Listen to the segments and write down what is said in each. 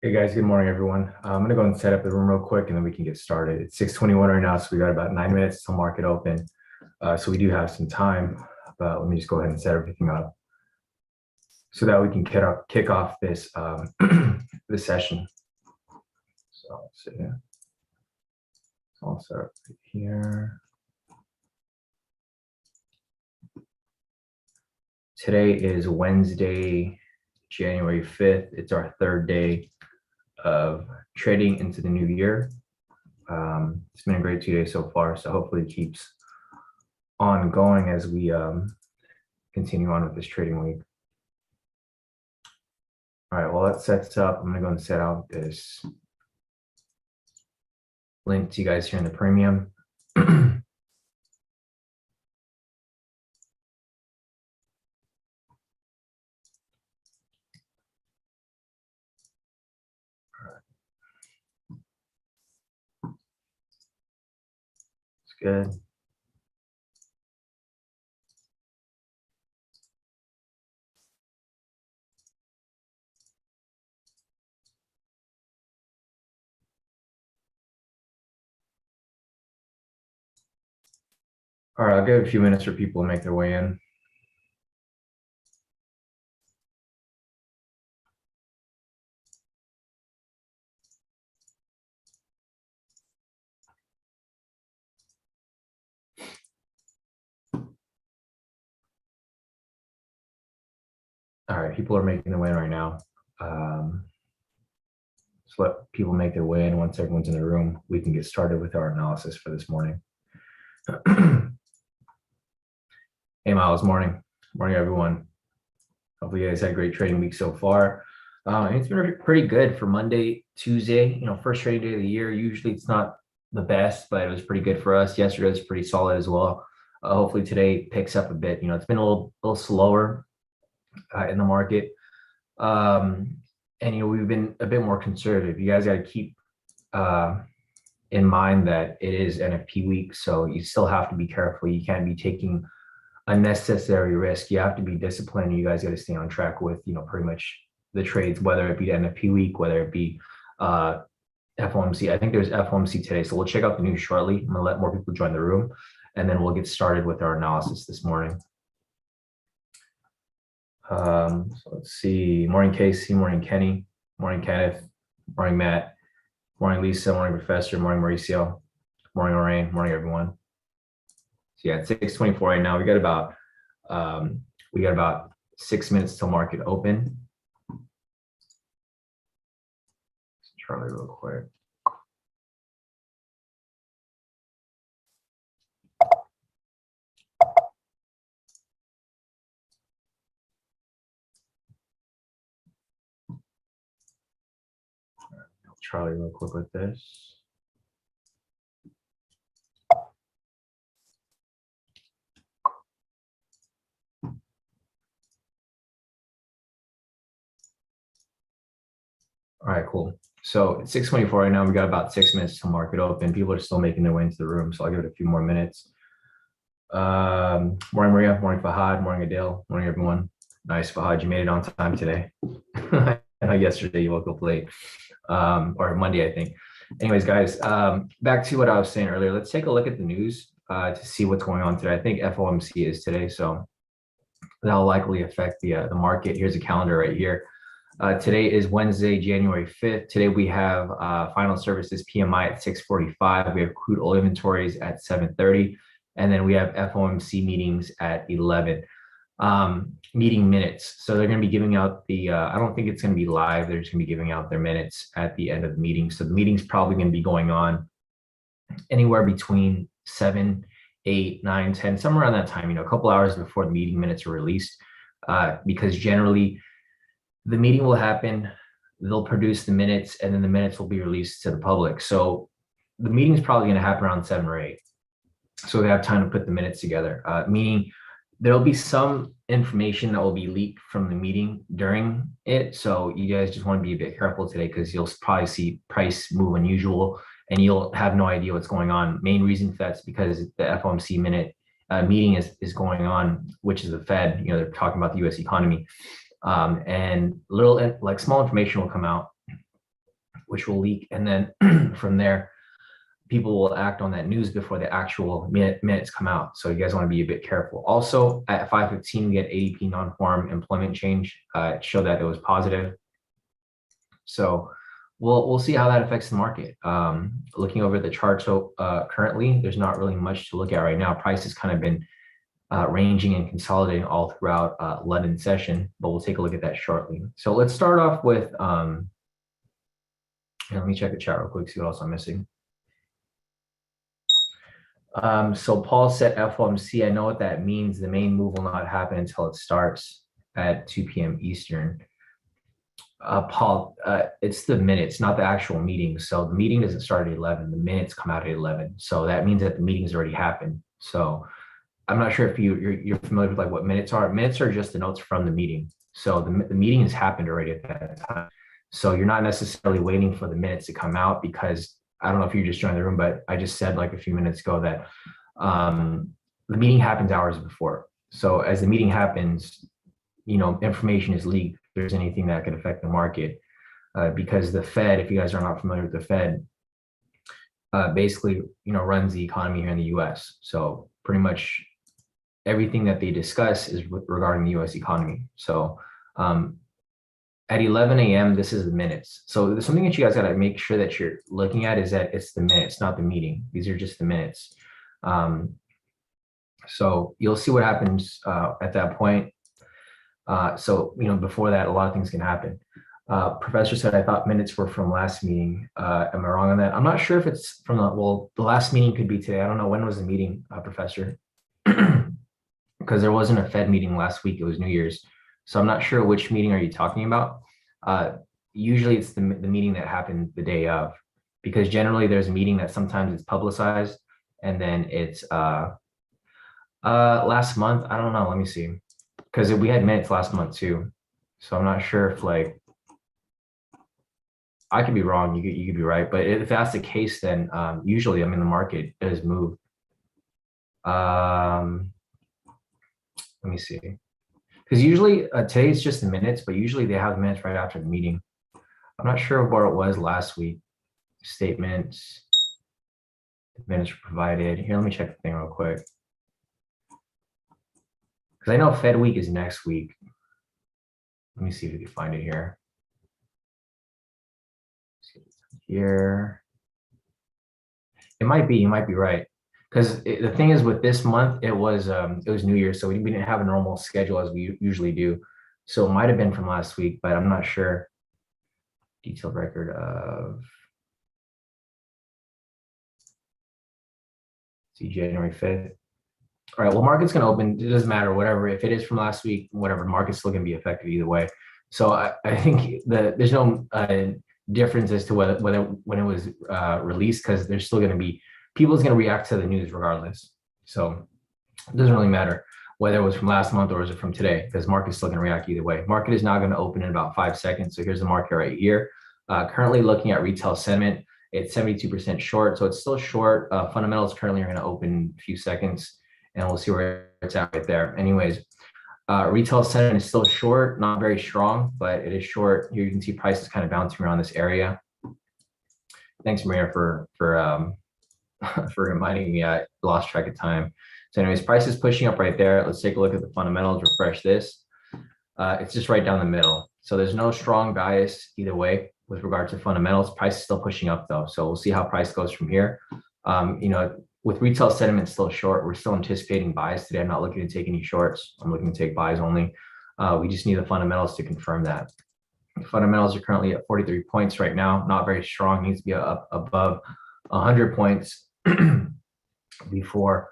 Hey guys, good morning, everyone. I'm gonna go and set up the room real quick and then we can get started. It's 6:21 right now, so we got about 9 minutes till market open. So we do have some time, but let me just go ahead and set everything up so that we can kick off this this session. So let's see here. So I'll set up right here. Today is Wednesday, January 5th. It's our third day of trading into the new year. It's been a great 2 days so far, so hopefully it keeps on going as we continue on with this trading week. All right, well, that sets up. I'm gonna go and set out this link to you guys here in the premium. It's good. All right, I'll give a few minutes for people to make their way in. All right, people are making their way in right now. Just let people make their way in. Once everyone's in the room, we can get started with our analysis for this morning. Hey, Miles, morning. Morning, everyone. Hopefully you guys had a great trading week so far. It's been pretty good for Monday, Tuesday, first trading day of the year. Usually it's not the best, but it was pretty good for us. Yesterday was pretty solid as well. Hopefully today picks up a bit. It's been a little slower in the market. And we've been a bit more conservative. You guys got to keep in mind that it is NFP week, so you still have to be careful. You can't be taking unnecessary risk. You have to be disciplined. You guys got to stay on track with pretty much the trades, whether it be the NFP week, whether it be FOMC. I think there's FOMC today, so we'll check out the news shortly. I'm gonna let more people join the room, and then we'll get started with our analysis this morning. So let's see. Morning, Casey. Morning, Kenny. Morning, Kenneth. Morning, Matt. Morning, Lisa. Morning, Professor. Morning, Mauricio. Morning, Lorraine. Morning, everyone. So yeah, it's 6:24 right now. We got about 6 minutes till market open. Charlie, real quick. Charlie, real quick with this. All right, cool. So it's 6:24 right now. We got about 6 minutes to market open. People are still making their way into the room, so I'll give it a few more minutes. Morning, Maria. Morning, Fahad. Morning, Adele. Morning, everyone. Nice, Fahad. You made it on time today. I know yesterday you woke up late, or Monday, I think. Anyways, guys, back to what I was saying earlier. Let's take a look at the news to see what's going on today. I think FOMC is today, so that'll likely affect the market. Here's a calendar right here. Today is Wednesday, January 5th. Today we have final services PMI at 6:45. We have crude oil inventories at 7:30. And then we have FOMC meetings at 11. Meeting minutes. So they're going to be giving out the, I don't think it's going to be live. They're just going to be giving out their minutes at the end of the meeting. So the meeting's probably going to be going on anywhere between 7, 8, 9, 10, somewhere around that time, a couple hours before the meeting minutes are released, because generally the meeting will happen, they'll produce the minutes, and then the minutes will be released to the public. So the meeting is probably going to happen around 7 or 8. So they have time to put the minutes together, meaning there'll be some information that will be leaked from the meeting during it. So you guys just want to be a bit careful today, because you'll probably see price move unusual and you'll have no idea what's going on. Main reason for that's because the FOMC meeting is going on, which is the Fed. They're talking about the U.S. economy, and little small information will come out which will leak. And then from there, people will act on that news before the actual minutes come out. So you guys want to be a bit careful. Also, at 5:15, we get ADP non-farm employment change. It showed that it was positive. So we'll see how that affects the market. Looking over the chart, so currently there's not really much to look at right now. Price has kind of been ranging and consolidating all throughout London session, but we'll take a look at that shortly. So let's start off with, let me check the chat real quick, see what else I'm missing. So Paul said FOMC, I know what that means. The main move will not happen until it starts at 2 p.m. Eastern. Paul, it's the minutes, not the actual meeting. So the meeting doesn't start at 11, the minutes come out at 11. So that means that the meeting's already happened. So I'm not sure if you're familiar with like what minutes are. Minutes are just the notes from the meeting. So the meeting has happened already at that time. So you're not necessarily waiting for the minutes to come out, because I don't know if you just joined the room, but I just said like a few minutes ago that the meeting happens hours before. So as the meeting happens, information is leaked. If there's anything that could affect the market, because the Fed, if you guys are not familiar with the Fed, basically, runs the economy here in the U.S. So pretty much everything that they discuss is regarding the U.S. economy. So at 11 a.m., this is the minutes. So there's something that you guys got to make sure that you're looking at is that it's the minutes, not the meeting. These are just the minutes. So you'll see what happens at that point. So, before that, a lot of things can happen. Professor said, I thought minutes were from last meeting. Am I wrong on that? I'm not sure if it's from the last meeting could be today. I don't know. When was the meeting, Professor? Because there wasn't a Fed meeting last week. It was New Year's. So I'm not sure which meeting are you talking about. Usually it's the meeting that happened the day of, because generally there's a meeting that sometimes it's publicized, and then it's last month. I don't know. Let me see. Because we had minutes last month too. So I'm not sure if I could be wrong. You could be right. But if that's the case, then usually, the market does move. Let me see. Because usually today's just the minutes, but usually they have the minutes right after the meeting. I'm not sure what it was last week. Statements, the minutes were provided. Here, let me check the thing real quick. Because I know Fed week is next week. Let me see if we can find it here. Here. It might be, you might be right. Because the thing is with this month, it was New Year's, so we didn't have a normal schedule as we usually do. So it might have been from last week, but I'm not sure. Detailed record of January 5th. All right, well, market's going to open. It doesn't matter, whatever. If it is from last week, whatever, market's still going to be affected either way. So I think there's no difference as to whether when it was released, because there's still going to be people's going to react to the news regardless. So it doesn't really matter whether it was from last month or is it from today, because market's still going to react either way. Market is now going to open in about 5 seconds. So here's the market right here. Currently looking at retail sentiment, it's 72% short. So it's still short. Fundamentals currently are going to open in a few seconds, and we'll see where it's at right there. Anyways, retail sentiment is still short, not very strong, but it is short. Here you can see prices kind of bouncing around this area. Thanks, Maria, for reminding me. I lost track of time. So anyways, price is pushing up right there. Let's take a look at the fundamentals, refresh this. It's just right down the middle. So there's no strong bias either way with regard to fundamentals. Price is still pushing up though. So we'll see how price goes from here. With retail sentiment still short, we're still anticipating buys today. I'm not looking to take any shorts. I'm looking to take buys only. We just need the fundamentals to confirm that. The fundamentals are currently at 43 points right now. Not very strong, needs to be up above 100 points before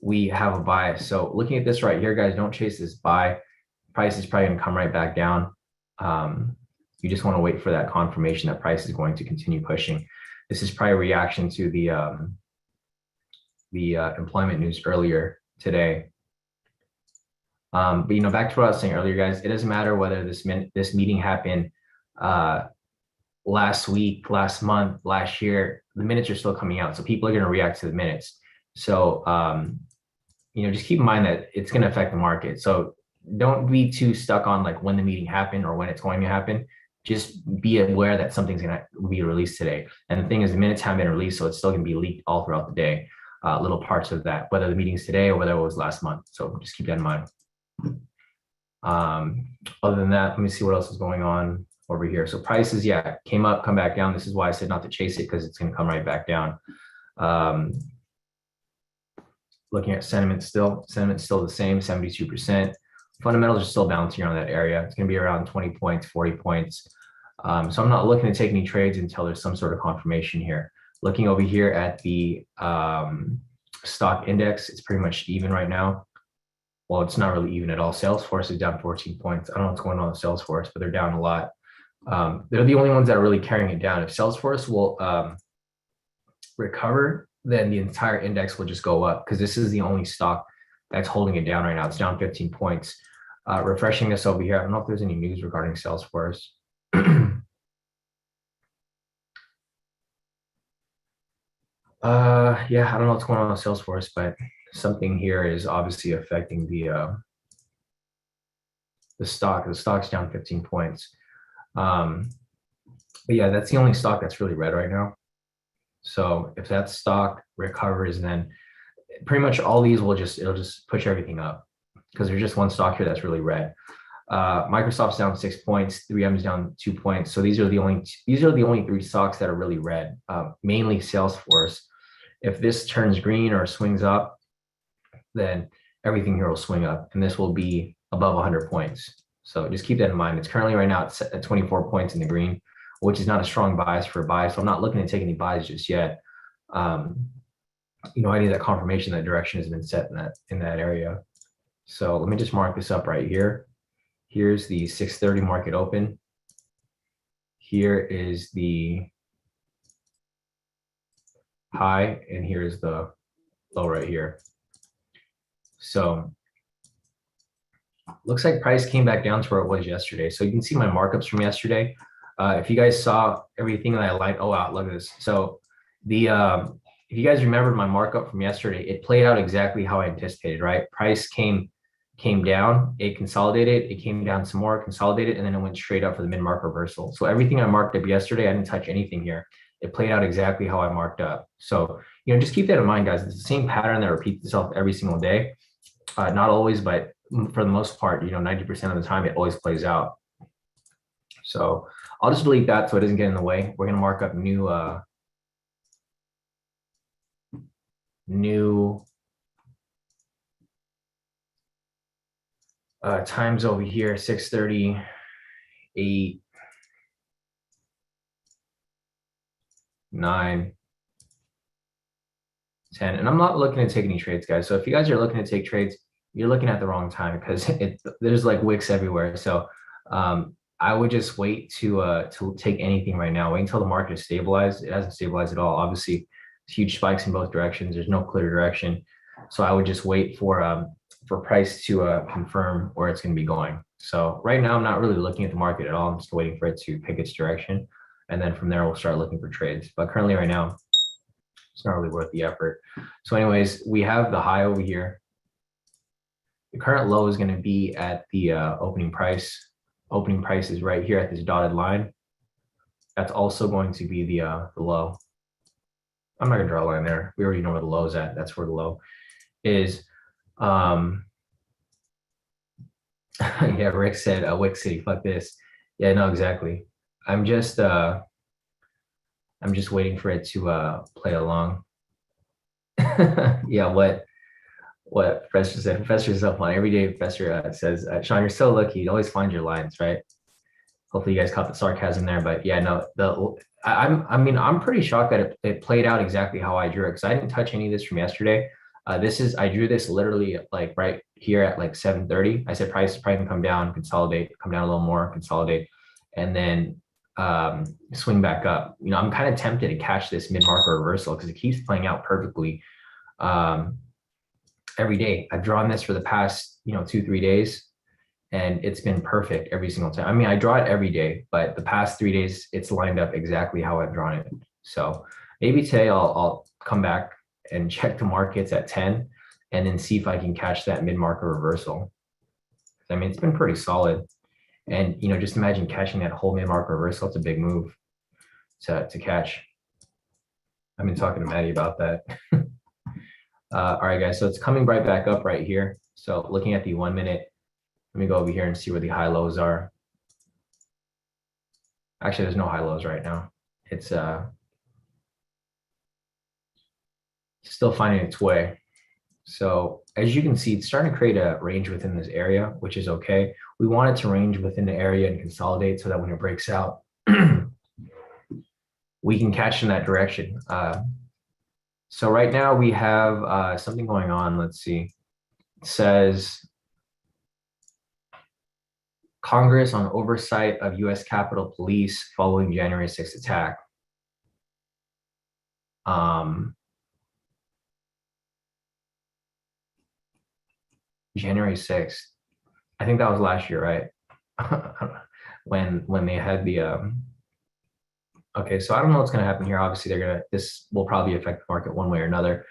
we have a buy. So looking at this right here, guys, don't chase this buy. Price is probably going to come right back down. You just want to wait for that confirmation that price is going to continue pushing. This is probably a reaction to the employment news earlier today. But back to what I was saying earlier, guys, it doesn't matter whether this meeting happened last week, last month, last year. The minutes are still coming out, so people are going to react to the minutes. So just keep in mind that it's going to affect the market. So don't be too stuck on like when the meeting happened or when it's going to happen. just be aware that something's going to be released today. And the thing is, the minutes haven't been released, so it's still going to be leaked all throughout the day. Little parts of that, whether the meeting's today or whether it was last month. So just keep that in mind. Other than that, let me see what else is going on over here. So prices, yeah, came up, come back down. This is why I said not to chase it, because it's going to come right back down. Looking at sentiment's still the same, 72%. Fundamentals are still bouncing around that area. It's going to be around 20 points, 40 points. So I'm not looking to take any trades until there's some sort of confirmation here. Looking over here at the stock index, it's pretty much even right now. Well, it's not really even at all. Salesforce is down 14 points. I don't know what's going on with Salesforce, but they're down a lot. They're the only ones that are really carrying it down. If Salesforce will recover, then the entire index will just go up, because this is the only stock that's holding it down right now. It's down 15 points. Refreshing this over here. I don't know if there's any news regarding Salesforce. Yeah, I don't know what's going on with Salesforce, but something here is obviously affecting the stock. The stock's down 15 points. But yeah, that's the only stock that's really red right now. So if that stock recovers, then pretty much all these will it'll just push everything up, because there's just one stock here that's really red. Microsoft's down 6 points, 3M's down 2 points. So these are the only 3 stocks that are really red, mainly Salesforce. If this turns green or swings up, then everything here will swing up, and this will be above 100 points. So just keep that in mind. It's currently right now at 24 points in the green, which is not a strong bias for a buy. So I'm not looking to take any buys just yet. You know, I need that confirmation that direction has been set in that area. So let me just mark this up right here. Here's the 6:30 market open. Here is the high, and here's the low right here. So looks like price came back down to where it was yesterday. So you can see my markups from yesterday. If you guys saw everything that I liked, oh wow, look at this. So the if you guys remember my markup from yesterday, it played out exactly how I anticipated, right? Price came down, it consolidated, it came down some more, consolidated, and then it went straight up for the mid-market reversal. So everything I marked up yesterday, I didn't touch anything here. It played out exactly how I marked up. So, you know, just keep that in mind, guys. It's the same pattern that repeats itself every single day. Not always, but for the most part, you know, 90% of the time, it always plays out. So I'll just delete that so it doesn't get in the way. We're going to mark up new times over here, 6:30, 8, 9, 10. And I'm not looking to take any trades, guys. So if you guys are looking to take trades, you're looking at the wrong time, because there's like wicks everywhere. So I would just wait to take anything right now. Wait until the market is stabilized. It hasn't stabilized at all. Obviously, huge spikes in both directions. There's no clear direction. So I would just wait for price to confirm where it's going to be going. So right now, I'm not really looking at the market at all. I'm just waiting for it to pick its direction. And then from there, we'll start looking for trades. But currently right now, it's not really worth the effort. So anyways, we have the high over here. The current low is going to be at the opening price. Opening price is right here at this dotted line. That's also going to be the low. I'm not going to draw a line there. We already know where the low is at. That's where the low is. Yeah, Rick said, Wick City, fuck this. Yeah, no, exactly. I'm just waiting for it to play along. Yeah, what Professor said. Professor is so fun. Every day Professor says, Sean, you're so lucky. You always find your lines, right? Hopefully you guys caught the sarcasm there, but yeah, no, I'm pretty shocked that it played out exactly how I drew it, because I didn't touch any of this from yesterday. I drew this literally like right here at like 7:30. I said price probably can come down, consolidate, come down a little more, consolidate, and then swing back up. You know, I'm kind of tempted to catch this mid-market reversal because it keeps playing out perfectly every day. I've drawn this for the past, 2-3 days, and it's been perfect every single time. I mean, I draw it every day, but the past 3 days, it's lined up exactly how I've drawn it. So maybe today I'll come back and check the markets at 10 and then see if I can catch that mid-market reversal. I mean, it's been pretty solid. And just imagine catching that whole mid-market reversal. It's a big move to catch. I've been talking to Maddie about that. All right, guys, so it's coming right back up right here. So looking at the 1 minute, let me go over here and see where the high lows are. Actually, there's no high lows right now. It's still finding its way. So as you can see, it's starting to create a range within this area, which is okay. We want it to range within the area and consolidate so that when it breaks out, we can catch in that direction. So right now we have something going on. Let's see. It says Congress on oversight of U.S. Capitol Police following January 6th attack. January 6th. I think that was last year, right? when they had the okay, so I don't know what's going to happen here. Obviously, this will probably affect the market one way or another,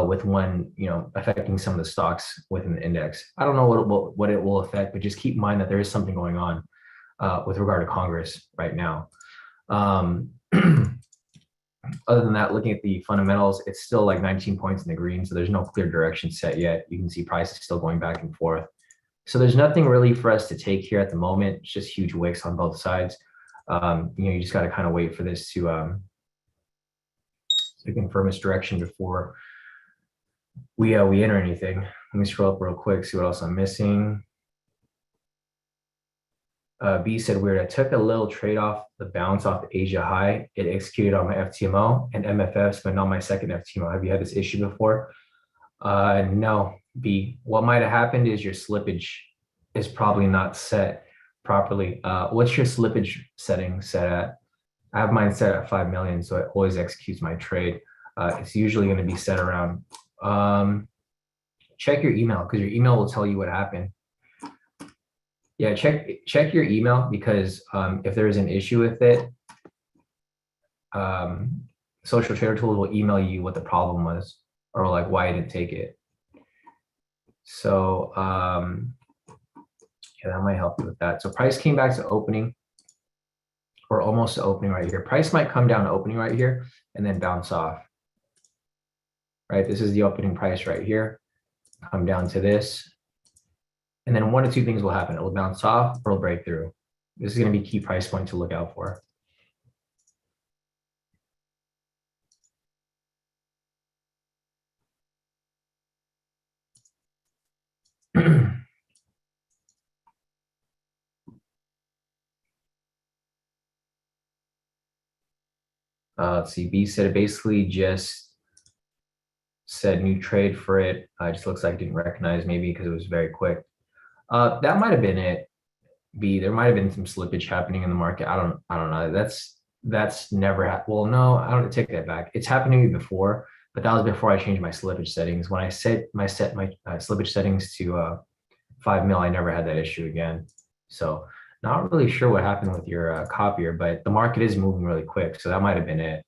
with one, affecting some of the stocks within the index. I don't know what it will affect, but just keep in mind that there is something going on with regard to Congress right now. Other than that, looking at the fundamentals, it's still like 19 points in the green, so there's no clear direction set yet. You can see prices still going back and forth. So there's nothing really for us to take here at the moment. It's just huge wicks on both sides. You just got to kind of wait for this to confirm its direction before we enter anything. Let me scroll up real quick, see what else I'm missing. B said weird. I took a little trade off the bounce off the Asia high. It executed on my FTMO and MFFs, but not my second FTMO. Have you had this issue before? No, B. What might have happened is your slippage is probably not set properly. What's your slippage setting set at? I have mine set at 5 million, so it always executes my trade. It's usually going to be set around. Check your email, because your email will tell you what happened. Yeah, check your email, because if there's an issue with it, Social Trader Tools will email you what the problem was, or like why I didn't take it. So yeah, that might help you with that. So price came back to opening, or almost to opening right here. Price might come down to opening right here and then bounce off. Right, this is the opening price right here. Come down to this. And then one of two things will happen. It will bounce off or it'll break through. This is going to be key price point to look out for. Let's see, B said it basically just said new trade for it. It just looks like it didn't recognize, maybe because it was very quick. That might have been it. B, there might have been some slippage happening in the market. I don't know. That's never happened. Well, no, I don't take that back. It's happened to me before, but that was before I changed my slippage settings. When I set my slippage settings to 5 mil, I never had that issue again. So not really sure what happened with your copier, but the market is moving really quick, so that might have been it.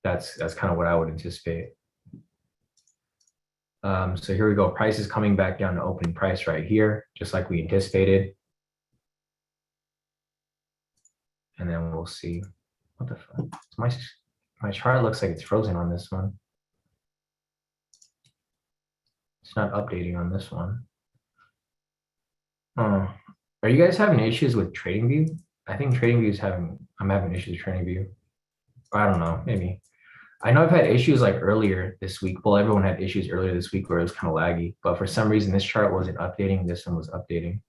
That's kind of what I would anticipate. So here we go. Price is coming back down to opening price right here, just like we anticipated. And then we'll see. What the fuck? My chart looks like it's frozen on this one. It's not updating on this one. Are you guys having issues with TradingView? I think TradingView is I'm having issues with TradingView. I don't know, maybe. I know I've had issues like earlier this week. Well, everyone had issues earlier this week where it was kind of laggy, but for some reason this chart wasn't updating. This one was updating.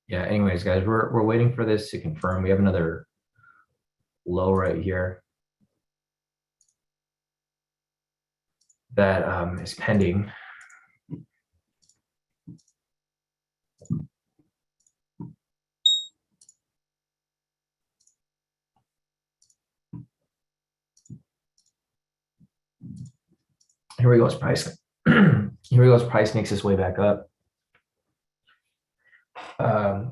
Yeah, anyways, guys, we're waiting for this to confirm. We have another low right here that is pending. Here we go, as price. Here we go, as price makes its way back up.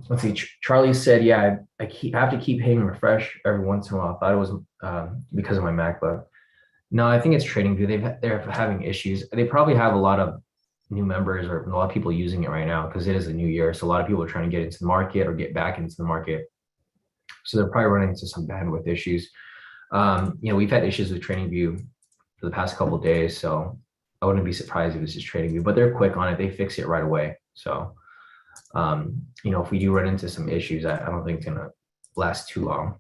Let's see. Charlie said, "Yeah, I have to keep hitting refresh every once in a while." I thought it was because of my MacBook. No, I think it's TradingView. They're having issues. They probably have a lot of new members or a lot of people using it right now because it is a new year. So a lot of people are trying to get into the market or get back into the market. So they're probably running into some bandwidth issues. We've had issues with TradingView for the past couple of days, so I wouldn't be surprised if it's just TradingView, but they're quick on it. They fix it right away. So, if we do run into some issues, I don't think it's gonna last too long.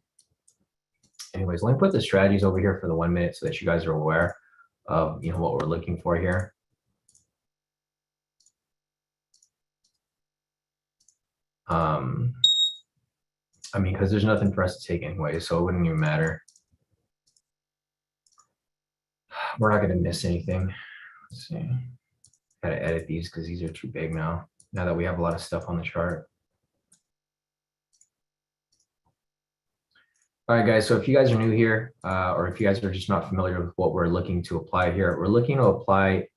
Anyways, let me put the strategies over here for the 1 minute so that you guys are aware of what we're looking for here. Because there's nothing for us to take anyway, so it wouldn't even matter. We're not going to miss anything. Let's see. Gotta edit these because these are too big now that we have a lot of stuff on the chart. All right, guys, so if you guys are new here, or if you guys are just not familiar with what we're looking to apply here, we're looking to apply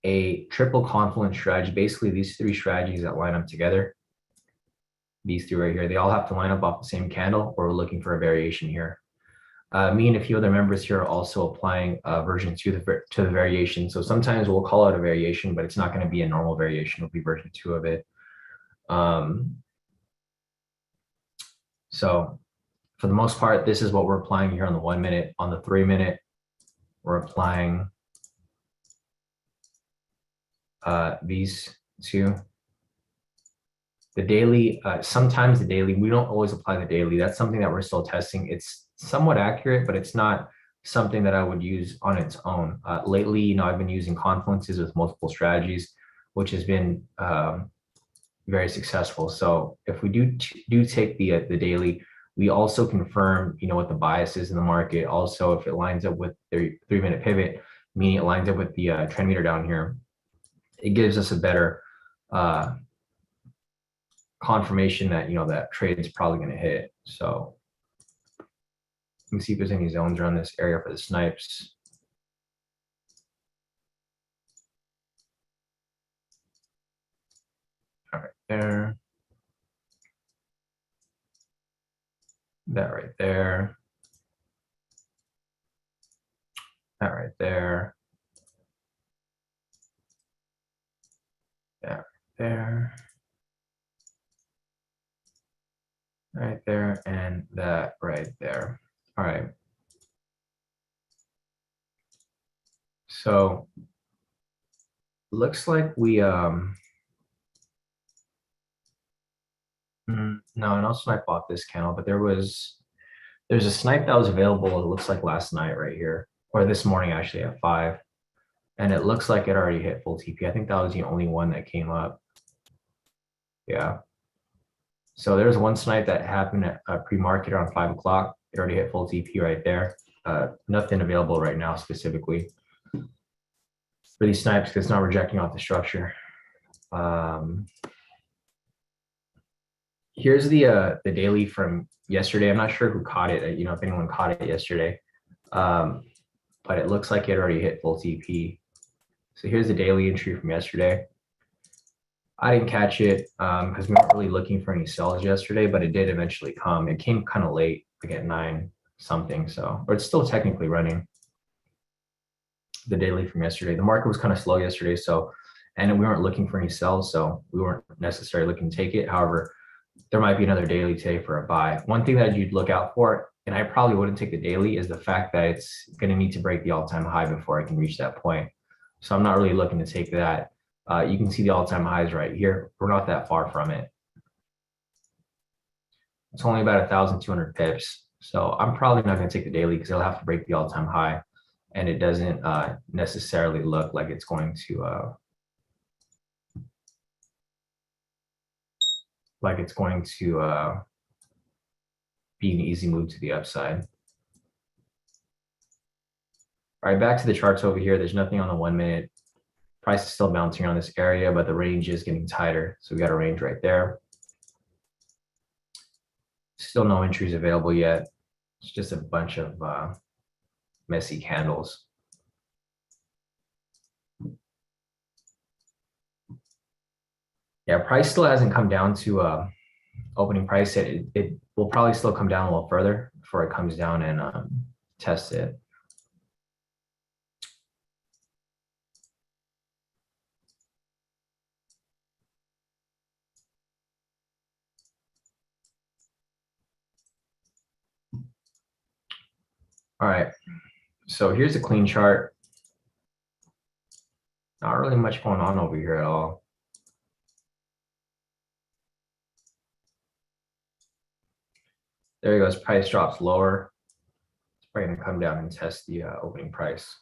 a triple confluence strategy. Basically, these three strategies that line up together, these three right here, they all have to line up off the same candle, or we're looking for a variation here. Me and a few other members here are also applying version 2 to the variation. So sometimes we'll call it a variation, but it's not going to be a normal variation. It'll be version 2 of it. So for the most part, this is what we're applying here on the 1 minute. On the 3 minute, we're applying these two. The daily, sometimes the daily, we don't always apply the daily. That's something that we're still testing. It's somewhat accurate, but it's not something that I would use on its own. Lately, I've been using confluences with multiple strategies, which has been very successful. So if we do take the daily, we also confirm, what the bias is in the market. Also, if it lines up with the 3 minute pivot, meaning it lines up with the trend meter down here, it gives us a better confirmation that that trade is probably going to hit. So let me see if there's any zones around this area for the snipes. All right, there. That right there. That right there. That right there. Right there, and that right there. All right. So looks like we no snipe bought this candle, but there's a snipe that was available, it looks like last night right here, or this morning actually at 5. And it looks like it already hit full TP. I think that was the only one that came up. Yeah. So there's one snipe that happened at pre-market around 5 o'clock. It already hit full TP right there. Nothing available right now specifically for these snipes because it's not rejecting off the structure. Here's the daily from yesterday. I'm not sure who caught it. If anyone caught it yesterday, but it looks like it already hit full TP. So here's the daily entry from yesterday. I didn't catch it because we weren't really looking for any sells yesterday, but it did eventually come. It came kind of late, like at 9 something. So, or it's still technically running. The daily from yesterday. The market was kind of slow yesterday, so, and we weren't looking for any sells, so we weren't necessarily looking to take it. However, there might be another daily today for a buy. One thing that you'd look out for, and I probably wouldn't take the daily, is the fact that it's going to need to break the all-time high before I can reach that point. So I'm not really looking to take that. You can see the all-time highs right here. We're not that far from it. It's only about 1,200 pips. So I'm probably not going to take the daily because it'll have to break the all-time high. And it doesn't necessarily look like it's going to be an easy move to the upside. All right, back to the charts over here. There's nothing on the 1 minute. Price is still bouncing around this area, but the range is getting tighter. So we got a range right there. Still no entries available yet. It's just a bunch of messy candles. Yeah, price still hasn't come down to opening price yet. It will probably still come down a little further before it comes down and tests it. All right, so here's a clean chart. Not really much going on over here at all. There he goes, price drops lower. It's probably gonna come down and test the opening price.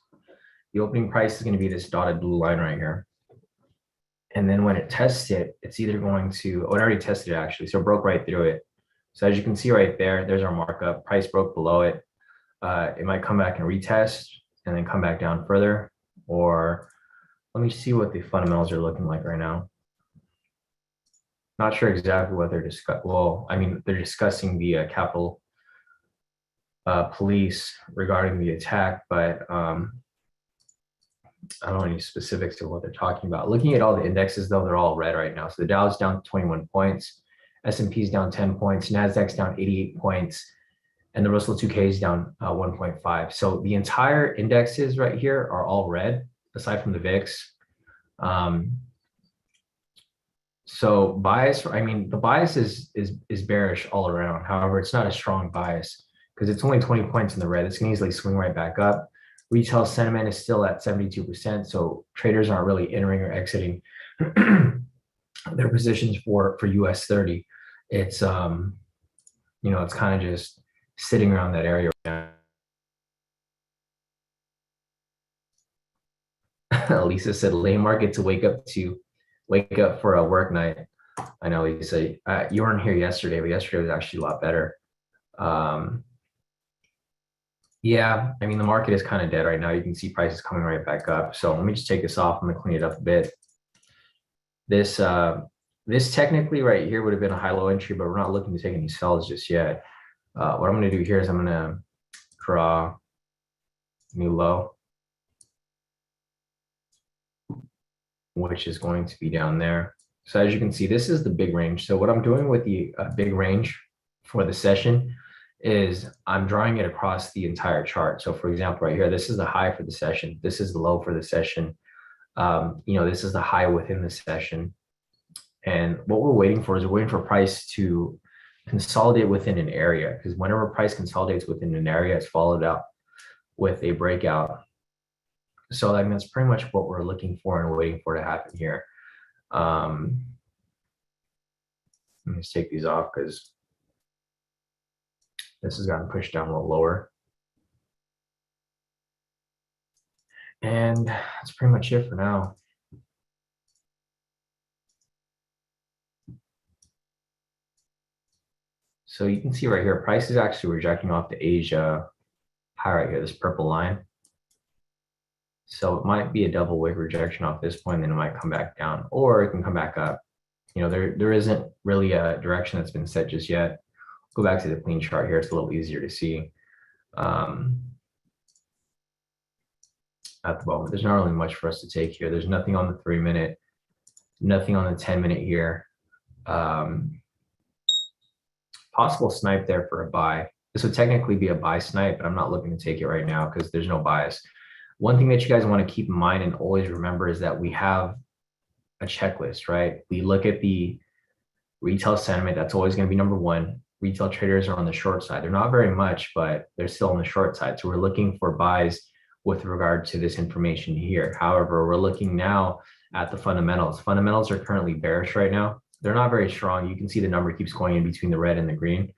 The opening price is gonna be this dotted blue line right here. And then when it tests it, it's either going to, oh, it already tested it actually, so it broke right through it. So as you can see right there, there's our markup. Price broke below it. It might come back and retest and then come back down further. Or let me see what the fundamentals are looking like right now. Not sure exactly what they're discussing. Well, I mean, they're discussing the Capitol Police regarding the attack, but I don't know any specifics of what they're talking about. Looking at all the indexes, though, they're all red right now. So the Dow's down 21 points, S&P's down 10 points, NASDAQ's down 88 points, and the Russell 2K is down 1.5. So the entire indexes right here are all red, aside from the VIX. So bias, I mean, the bias is bearish all around. However, it's not a strong bias because it's only 20 points in the red. It's can easily swing right back up. Retail sentiment is still at 72%. So traders aren't really entering or exiting their positions for US 30. It's, you know, it's kind of just sitting around that area right now. Lisa said, lay market to wake up for a work night. I know Lisa, you weren't here yesterday, but yesterday was actually a lot better. Yeah, I mean, the market is kind of dead right now. You can see prices coming right back up. So let me just take this off. I'm gonna clean it up a bit. This technically right here would have been a high-low entry, but we're not looking to take any sells just yet. What I'm gonna do here is I'm gonna draw new low, which is going to be down there. So as you can see, this is the big range. So what I'm doing with the big range for the session is I'm drawing it across the entire chart. So for example, right here, this is the high for the session. This is the low for the session. You know, this is the high within the session. And what we're waiting for is we're waiting for price to consolidate within an area, because whenever price consolidates within an area, it's followed up with a breakout. So I mean, that's pretty much what we're looking for and waiting for to happen here. Let me just take these off because this has gotten pushed down a little lower. And that's pretty much it for now. So you can see right here, price is actually rejecting off the Asia high right here, this purple line. So it might be a double wick rejection off this point, then it might come back down, or it can come back up. You know, there isn't really a direction that's been set just yet. Go back to the clean chart here. It's a little easier to see. At the moment, there's not really much for us to take here. There's nothing on the 3-minute, nothing on the 10-minute here. Possible snipe there for a buy. This would technically be a buy snipe, but I'm not looking to take it right now because there's no bias. One thing that you guys want to keep in mind and always remember is that we have a checklist, right? We look at the retail sentiment. That's always going to be number one. Retail traders are on the short side. They're not very much, but they're still on the short side. So we're looking for buys with regard to this information here. However, we're looking now at the fundamentals. Fundamentals are currently bearish right now. They're not very strong. You can see the number keeps going in between the red and the green.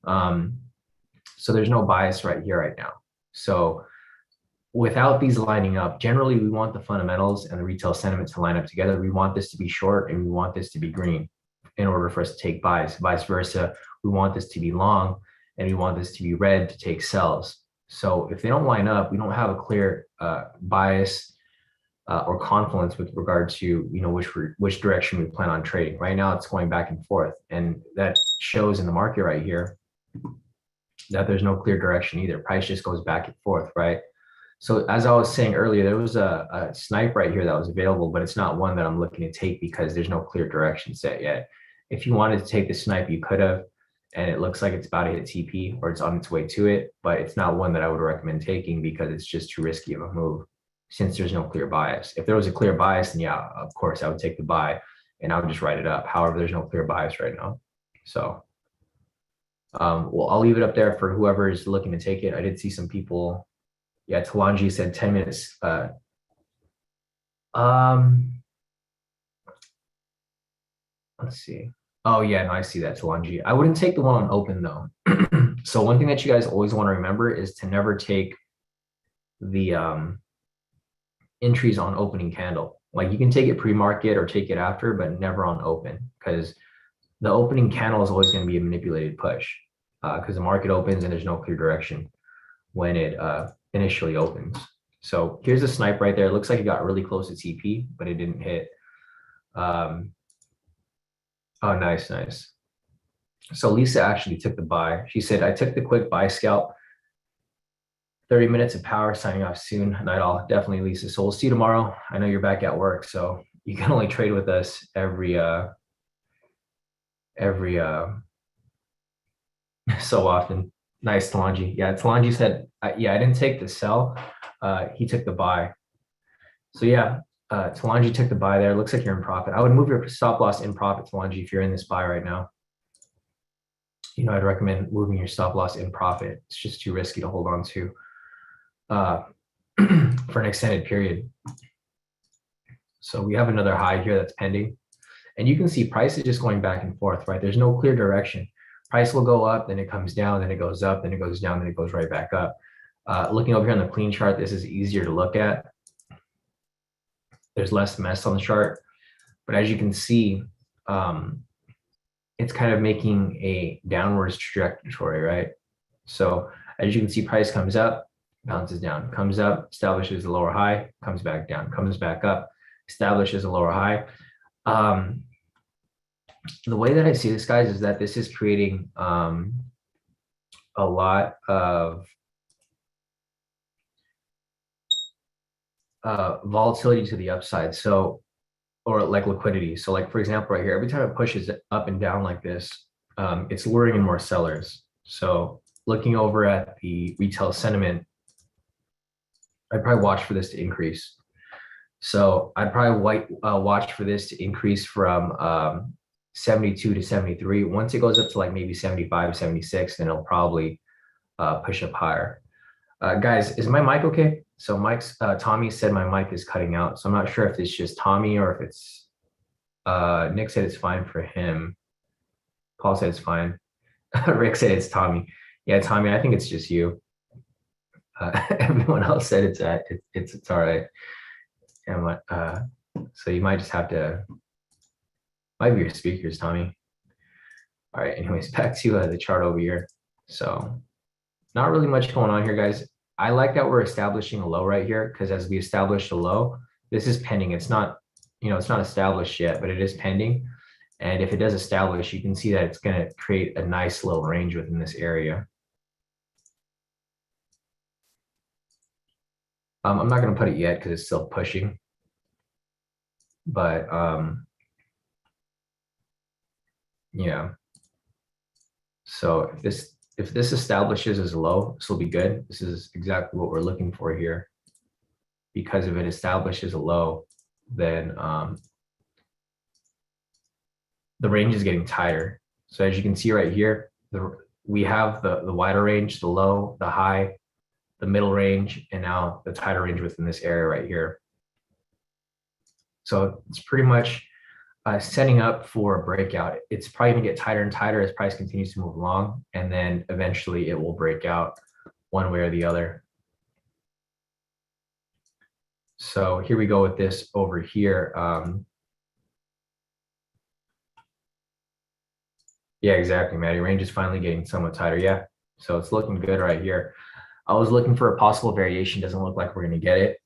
So there's no bias right here right now. So without these lining up, generally we want the fundamentals and the retail sentiment to line up together. We want this to be short and we want this to be green in order for us to take buys. Vice versa, we want this to be long and we want this to be red to take sells. So if they don't line up, we don't have a clear bias or confluence with regard to, you know, which direction we plan on trading. Right now it's going back and forth, and that shows in the market right here that there's no clear direction either. Price just goes back and forth, right? So as I was saying earlier, there was a snipe right here that was available, but it's not one that I'm looking to take because there's no clear direction set yet. If you wanted to take the snipe, you could have, and it looks like it's about to hit TP or it's on its way to it, but it's not one that I would recommend taking because it's just too risky of a move since there's no clear bias. If there was a clear bias, then yeah, of course I would take the buy and I would just write it up. However, there's no clear bias right now. So Well, I'll leave it up there for whoever is looking to take it. I did see some people. Yeah, Talanji said 10 minutes. Um, let's see. Oh yeah, no, I see that, Talanji. I wouldn't take the one on open though. So one thing that you guys always want to remember is to never take the entries on opening candle. Like you can take it pre-market or take it after, but never on open, because the opening candle is always going to be a manipulated push, because the market opens and there's no clear direction when it initially opens. So here's a snipe right there. It looks like it got really close to TP, but it didn't hit. Oh, nice, nice. So Lisa actually took the buy. She said, I took the quick buy scalp. 30 minutes of power, signing off soon. Night all. Definitely, Lisa. So we'll see you tomorrow. I know you're back at work, so you can only trade with us every so often. Nice, Talanji. Yeah, Talanji said, yeah, I didn't take the sell. He took the buy. So yeah, Talanji took the buy there. Looks like you're in profit. I would move your stop loss in profit, Talanji, if you're in this buy right now. You know, I'd recommend moving your stop loss in profit. It's just too risky to hold on to for an extended period. So we have another high here that's pending. And you can see price is just going back and forth, right? There's no clear direction. Price will go up, then it comes down, then it goes up, then it goes down, then it goes right back up. Looking over here on the clean chart, this is easier to look at. There's less mess on the chart. But as you can see, it's kind of making a downwards trajectory, right? So as you can see, price comes up, bounces down, comes up, establishes a lower high, comes back down, comes back up, establishes a lower high. The way that I see this, guys, is that this is creating a lot of volatility to the upside. So, or like liquidity. So like, for example, right here, every time it pushes up and down like this, it's luring in more sellers. So looking over at the retail sentiment, I'd probably watch for this to increase. So I'd probably watch for this to increase from 72 to 73. Once it goes up to like maybe 75, 76, then it'll probably push up higher. Guys, is my mic okay? So Tommy said my mic is cutting out. So I'm not sure if it's just Tommy or if it's, Nick said it's fine for him. Paul said it's fine. Rick said it's Tommy. Yeah, Tommy, I think it's just you. Everyone else said it's all right. And so you might just have to, might be your speakers, Tommy. All right, anyways, back to the chart over here. So not really much going on here, guys. I like that we're establishing a low right here, because as we establish a low, this is pending. It's not, it's not established yet, but it is pending. And if it does establish, you can see that it's going to create a nice little range within this area. I'm not going to put it yet because it's still pushing. But yeah. So if this establishes as low, this will be good. This is exactly what we're looking for here. Because if it establishes a low, then the range is getting tighter. So as you can see right here, we have the wider range, the low, the high, the middle range, and now the tighter range within this area right here. So it's pretty much setting up for a breakout. It's probably gonna get tighter and tighter as price continues to move along, and then eventually it will break out one way or the other. So here we go with this over here. Yeah, exactly, Maddie. Range is finally getting somewhat tighter. Yeah, so it's looking good right here. I was looking for a possible variation. Doesn't look like we're going to get it.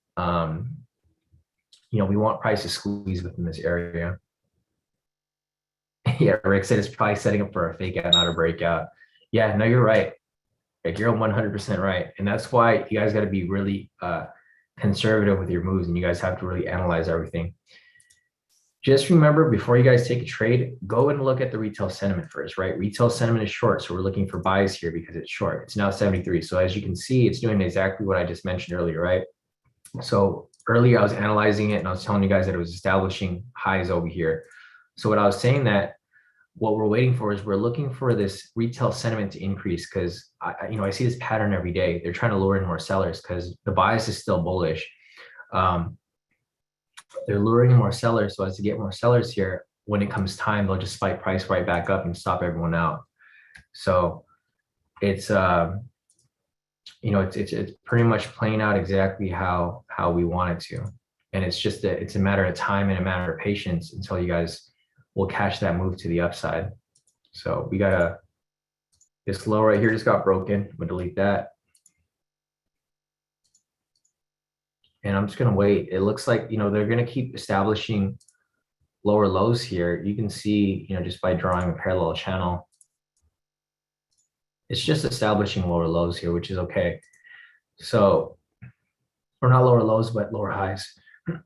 We want price to squeeze within this area. Yeah, Rick said it's probably setting up for a fake out, not a breakout. Yeah, no, you're right. Like, you're 100% right. And that's why you guys got to be really conservative with your moves, and you guys have to really analyze everything. Just remember, before you guys take a trade, go and look at the retail sentiment first, right? Retail sentiment is short, so we're looking for buys here because it's short. It's now 73. So as you can see, it's doing exactly what I just mentioned earlier, right? So earlier I was analyzing it and I was telling you guys that it was establishing highs over here. So what I was saying that what we're waiting for is we're looking for this retail sentiment to increase because I see this pattern every day. They're trying to lure in more sellers because the bias is still bullish. Um, they're luring in more sellers. So as to get more sellers here, when it comes time, they'll just spike price right back up and stop everyone out. So it's it's pretty much playing out exactly how we want it to. And it's a matter of time and a matter of patience until you guys will catch that move to the upside. So we got this low right here just got broken. We'll delete that. And I'm just gonna wait. It looks like, they're gonna keep establishing lower lows here. You can see, just by drawing a parallel channel, it's just establishing lower lows here, which is okay. So, or not lower lows, but lower highs.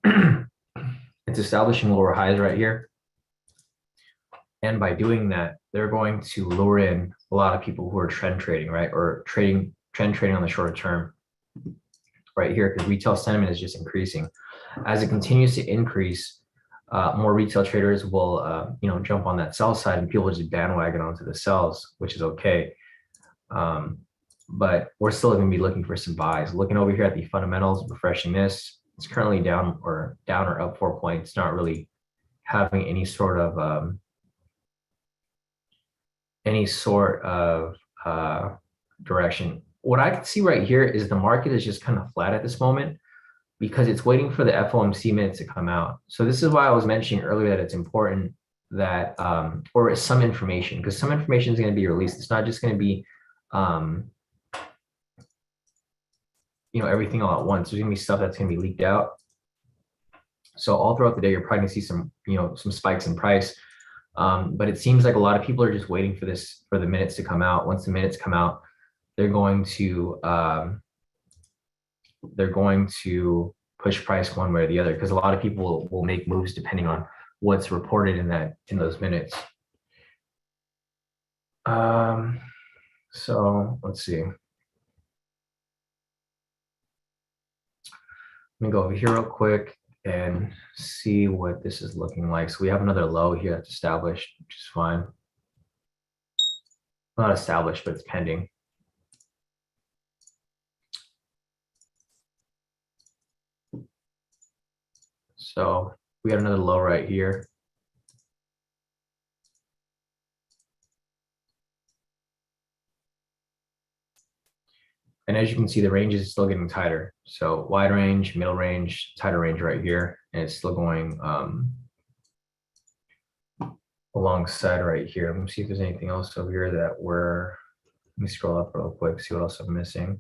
It's establishing lower highs right here. And by doing that, they're going to lure in a lot of people who are trend trading, right? Or trend trading on the shorter term right here, because retail sentiment is just increasing. As it continues to increase, more retail traders will, jump on that sell side and people just bandwagon onto the sells, which is okay. But we're still going to be looking for some buys. Looking over here at the fundamentals, refreshing this, it's currently down or up 4 points, not really having any sort of direction. What I can see right here is the market is just kind of flat at this moment because it's waiting for the FOMC minutes to come out. So this is why I was mentioning earlier that it's important that, or some information, because some information is going to be released. It's not just going to be, everything all at once. There's going to be stuff that's going to be leaked out. So all throughout the day, you're probably going to see some, some spikes in price. But it seems like a lot of people are just waiting for the minutes to come out. Once the minutes come out, they're going to push price one way or the other, because a lot of people will make moves depending on what's reported in those minutes. So let's see. Let me go over here real quick and see what this is looking like. So we have another low here that's established, which is fine. Not established, but it's pending. So we got another low right here. And as you can see, the range is still getting tighter. So wide range, middle range, tighter range right here. And it's still going alongside right here. Let me see if there's anything else over here that let me scroll up real quick, see what else I'm missing.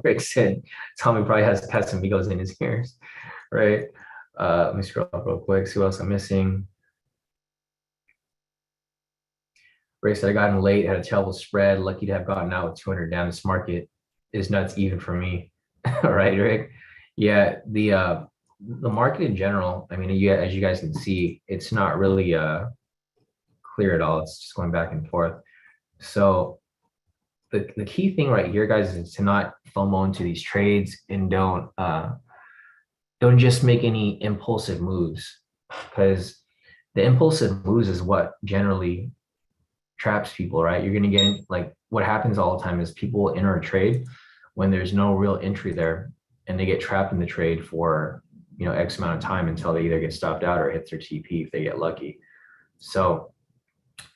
Rick said Tommy probably has Casamigos in his ears, right? Let me scroll up real quick, see what else I'm missing. Ray said I got in late, had a terrible spread, lucky to have gotten out with 200 down. This market is nuts even for me. All right, Rick. Yeah, the market in general, I mean, as you guys can see, it's not really clear at all. It's just going back and forth. So the key thing right here, guys, is to not FOMO into these trades and don't just make any impulsive moves, because the impulsive moves is what generally traps people, right? You're going to get like what happens all the time is people enter a trade when there's no real entry there, and they get trapped in the trade for X amount of time until they either get stopped out or hits their TP if they get lucky. So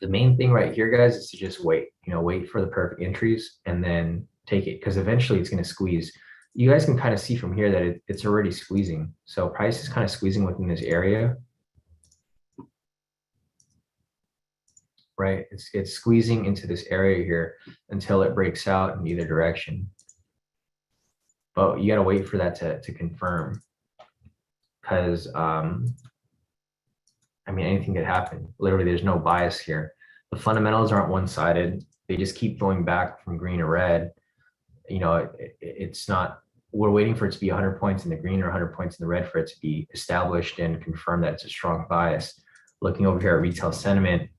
the main thing right here, guys, is to just wait. Wait for the perfect entries and then take it, because eventually it's going to squeeze. You guys can kind of see from here that it's already squeezing. So price is kind of squeezing within this area. Right, it's squeezing into this area here until it breaks out in either direction. But you got to wait for that to confirm, because I mean, anything could happen. Literally, there's no bias here. The fundamentals aren't one-sided. They just keep going back from green to red. It's not. We're waiting for it to be 100 points in the green or 100 points in the red for it to be established and confirm that it's a strong bias. Looking over here at retail sentiment,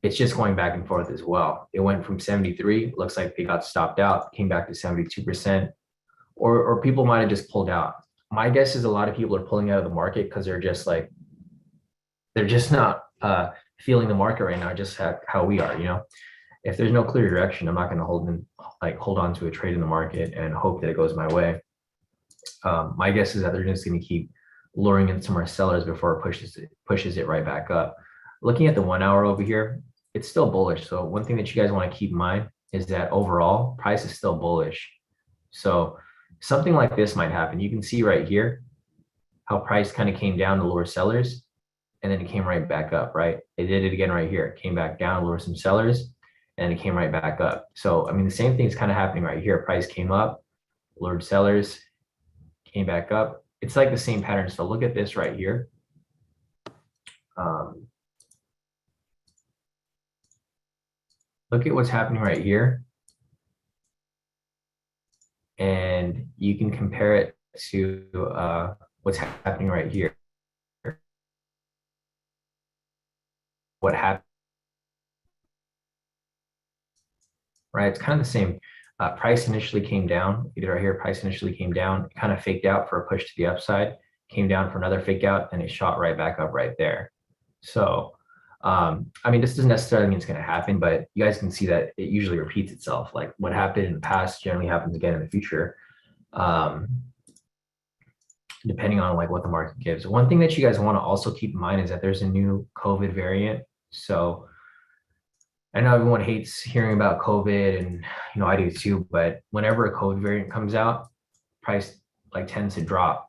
it's just going back and forth as well. It went from 73, looks like they got stopped out, came back to 72%, or people might have just pulled out. My guess is a lot of people are pulling out of the market because they're just like, they're just not feeling the market right now, just how we are, you know. If there's no clear direction, I'm not going to hold on to a trade in the market and hope that it goes my way. My guess is that they're just going to keep luring in some more sellers before it pushes it right back up. Looking at the 1 hour over here, it's still bullish. So one thing that you guys want to keep in mind is that overall price is still bullish. So something like this might happen. You can see right here how price kind of came down to lure sellers, and then it came right back up, right? It did it again right here. It came back down, lure some sellers, and it came right back up. So, I mean, the same thing is kind of happening right here. Price came up, lured sellers, came back up. It's like the same pattern. So look at this right here. Look at what's happening right here. And you can compare it to what's happening right here. What happened, right? It's kind of the same. Price initially came down, either right here, price initially came down, kind of faked out for a push to the upside, came down for another fake out, and it shot right back up right there. So, I mean, this doesn't necessarily mean it's going to happen, but you guys can see that it usually repeats itself. Like what happened in the past generally happens again in the future, depending on like what the market gives. One thing that you guys want to also keep in mind is that there's a new COVID variant. So I know everyone hates hearing about COVID, and you know I do too. But whenever a COVID variant comes out, price like tends to drop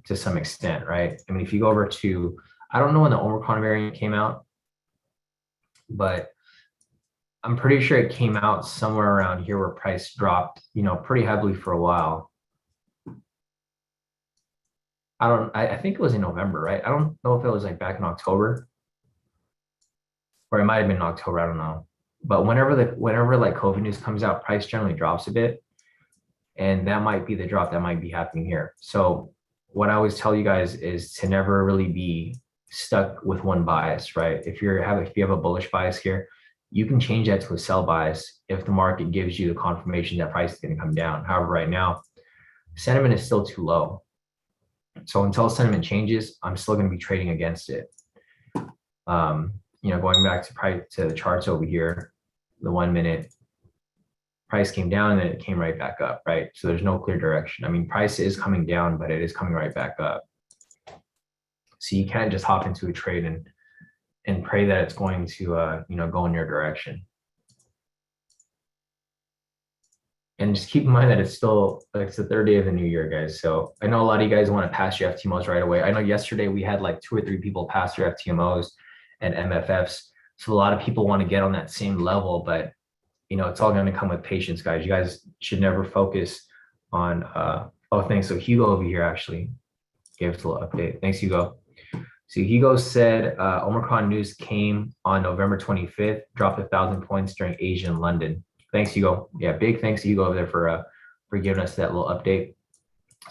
to some extent, right? I mean, if you go over to, I don't know when the Omicron variant came out, but I'm pretty sure it came out somewhere around here where price dropped, you know, pretty heavily for a while. I think it was in November, right? I don't know if it was like back in October, or it might have been in October, I don't know. But whenever like COVID news comes out, price generally drops a bit. And that might be the drop that might be happening here. So what I always tell you guys is to never really be stuck with one bias, right? If you have a bullish bias here, you can change that to a sell bias if the market gives you the confirmation that price is going to come down. However, right now, sentiment is still too low. So until sentiment changes, I'm still going to be trading against it. You know, going back to the charts over here, the 1 minute price came down and then it came right back up, right? So there's no clear direction. I mean, price is coming down, but it is coming right back up. So you can't just hop into a trade and pray that it's going to you know, go in your direction. And just keep in mind that it's still like it's the third day of the new year, guys. So I know a lot of you guys want to pass your FTMOs right away. I know yesterday we had like 2 or 3 people pass their FTMOs and MFFs. So a lot of people want to get on that same level, but you know, it's all going to come with patience, guys. You guys should never focus on oh, thanks. So Hugo over here actually gave us a little update. Thanks, Hugo. So Hugo said Omicron news came on November 25th, dropped 1,000 points during Asia and London. Thanks, Hugo. Yeah, big thanks to Hugo over there for giving us that little update.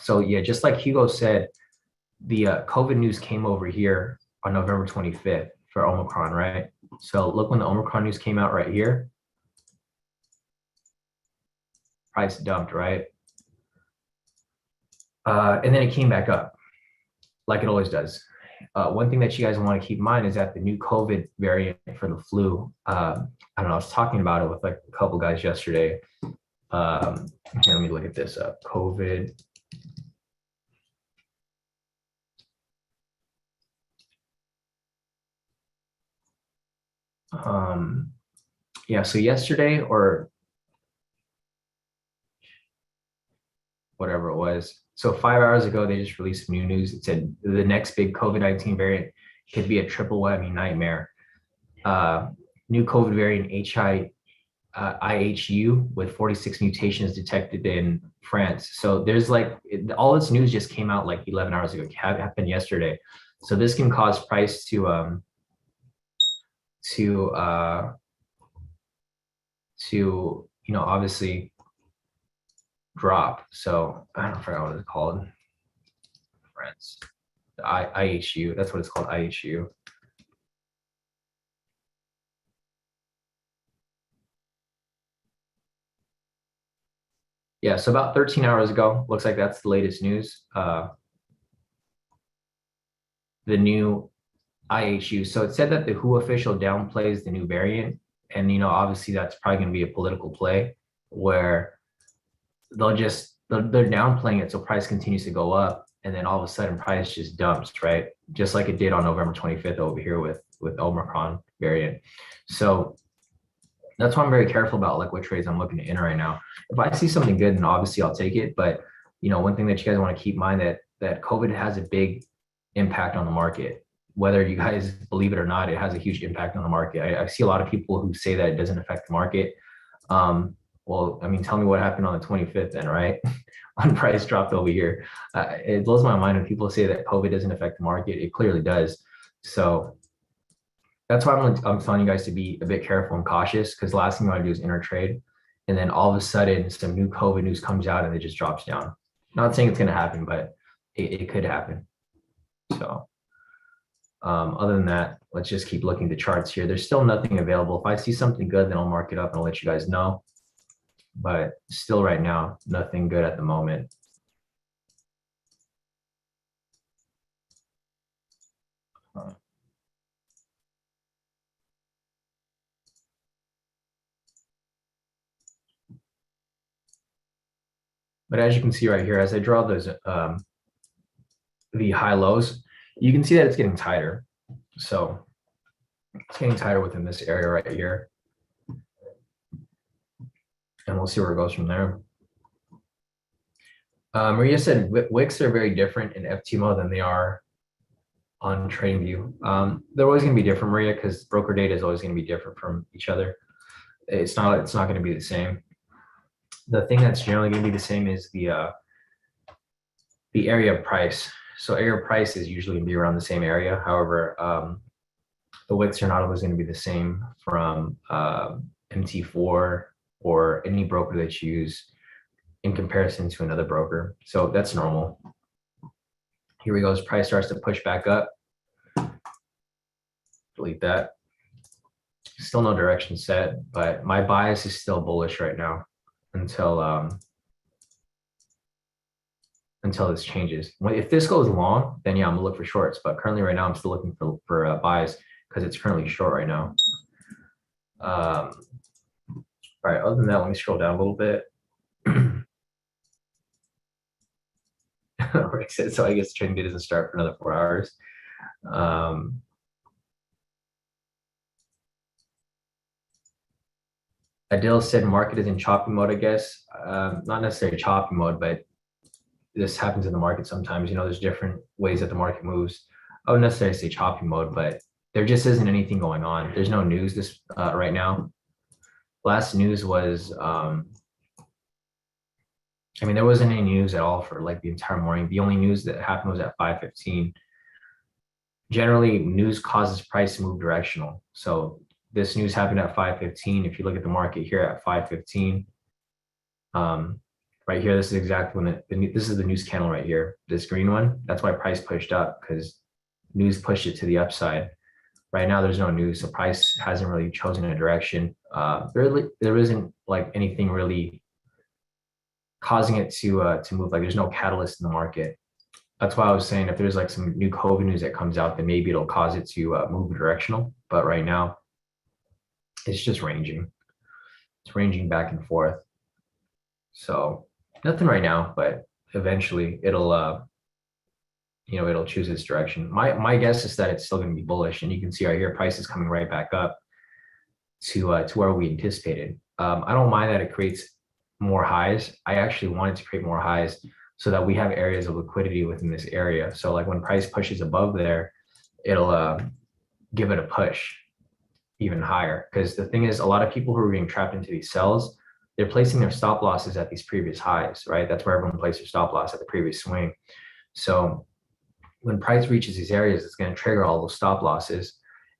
So yeah, just like Hugo said, the COVID news came over here on November 25th for Omicron, right? So look, when the Omicron news came out right here, price dumped, right? And then it came back up like it always does. One thing that you guys want to keep in mind is that the new COVID variant for the flu, I don't know, I was talking about it with like a couple guys yesterday. Here, let me look at this up. COVID. Yeah, so yesterday or whatever it was. So 5 hours ago, they just released some new news. It said the next big COVID-19 variant could be a triple whammy nightmare. New COVID variant IHU with 46 mutations detected in France. So there's like, all this news just came out like 11 hours ago. It happened yesterday. So this can cause price to you know, obviously drop. So I don't forget what it's called. France. The IHU. That's what it's called. IHU. Yeah. So about 13 hours ago, looks like that's the latest news. The new IHU. So it said that the WHO official downplays the new variant. And, obviously that's probably going to be a political play where they're downplaying it so price continues to go up. And then all of a sudden price just dumps, right? Just like it did on November 25th over here with Omicron variant. So that's why I'm very careful about like what trades I'm looking to enter right now. If I see something good, then obviously I'll take it. But one thing that you guys want to keep in mind that COVID has a big impact on the market. Whether you guys believe it or not, it has a huge impact on the market. I see a lot of people who say that it doesn't affect the market. Well, I mean, tell me what happened on the 25th then, right? When price dropped over here. It blows my mind when people say that COVID doesn't affect the market. It clearly does. So that's why I'm telling you guys to be a bit careful and cautious, because the last thing you want to do is enter trade. And then all of a sudden some new COVID news comes out and it just drops down. Not saying it's going to happen, but it could happen. So other than that, let's just keep looking at the charts here. There's still nothing available. If I see something good, then I'll mark it up and I'll let you guys know. But still right now, nothing good at the moment. But as you can see right here, as I draw those the high lows, you can see that it's getting tighter. So it's getting tighter within this area right here. And we'll see where it goes from there. Maria said wicks are very different in FTMO than they are on TradingView. They're always going to be different, Maria, because broker data is always going to be different from each other. It's not going to be the same. The thing that's generally going to be the same is the area of price. So area of price is usually going to be around the same area. However, the wicks are not always going to be the same from MT4 or any broker that you use in comparison to another broker. So that's normal. Here we go. As price starts to push back up. Delete that. Still no direction set, but my bias is still bullish right now until this changes. If this goes long, then yeah, I'm gonna look for shorts. But currently right now, I'm still looking for buys because it's currently short right now. All right, other than that, let me scroll down a little bit. So I guess trading day doesn't start for another 4 hours. Adil said market is in choppy mode, I guess. Not necessarily choppy mode, but this happens in the market sometimes. There's different ways that the market moves. I wouldn't necessarily say choppy mode, but there just isn't anything going on. There's no news this right now. Last news was, there wasn't any news at all for like the entire morning. The only news that happened was at 5:15. Generally, news causes price to move directional. So this news happened at 5:15. If you look at the market here at 5:15, right here, this is exactly when this is the news candle right here, this green one. That's why price pushed up, because news pushed it to the upside. Right now, there's no news, so price hasn't really chosen a direction. There isn't like anything really causing it to move. Like there's no catalyst in the market. That's why I was saying if there's like some new COVID news that comes out, then maybe it'll cause it to move directional. But right now, it's just ranging. It's ranging back and forth. So nothing right now, but eventually it'll it'll choose its direction. My guess is that it's still going to be bullish, and you can see right here price is coming right back up to where we anticipated. I don't mind that it creates more highs. I actually wanted to create more highs so that we have areas of liquidity within this area. So like when price pushes above there, it'll give it a push even higher. Because the thing is, a lot of people who are being trapped into these sells, they're placing their stop losses at these previous highs, right? That's where everyone placed their stop loss, at the previous swing. So when price reaches these areas, it's going to trigger all those stop losses,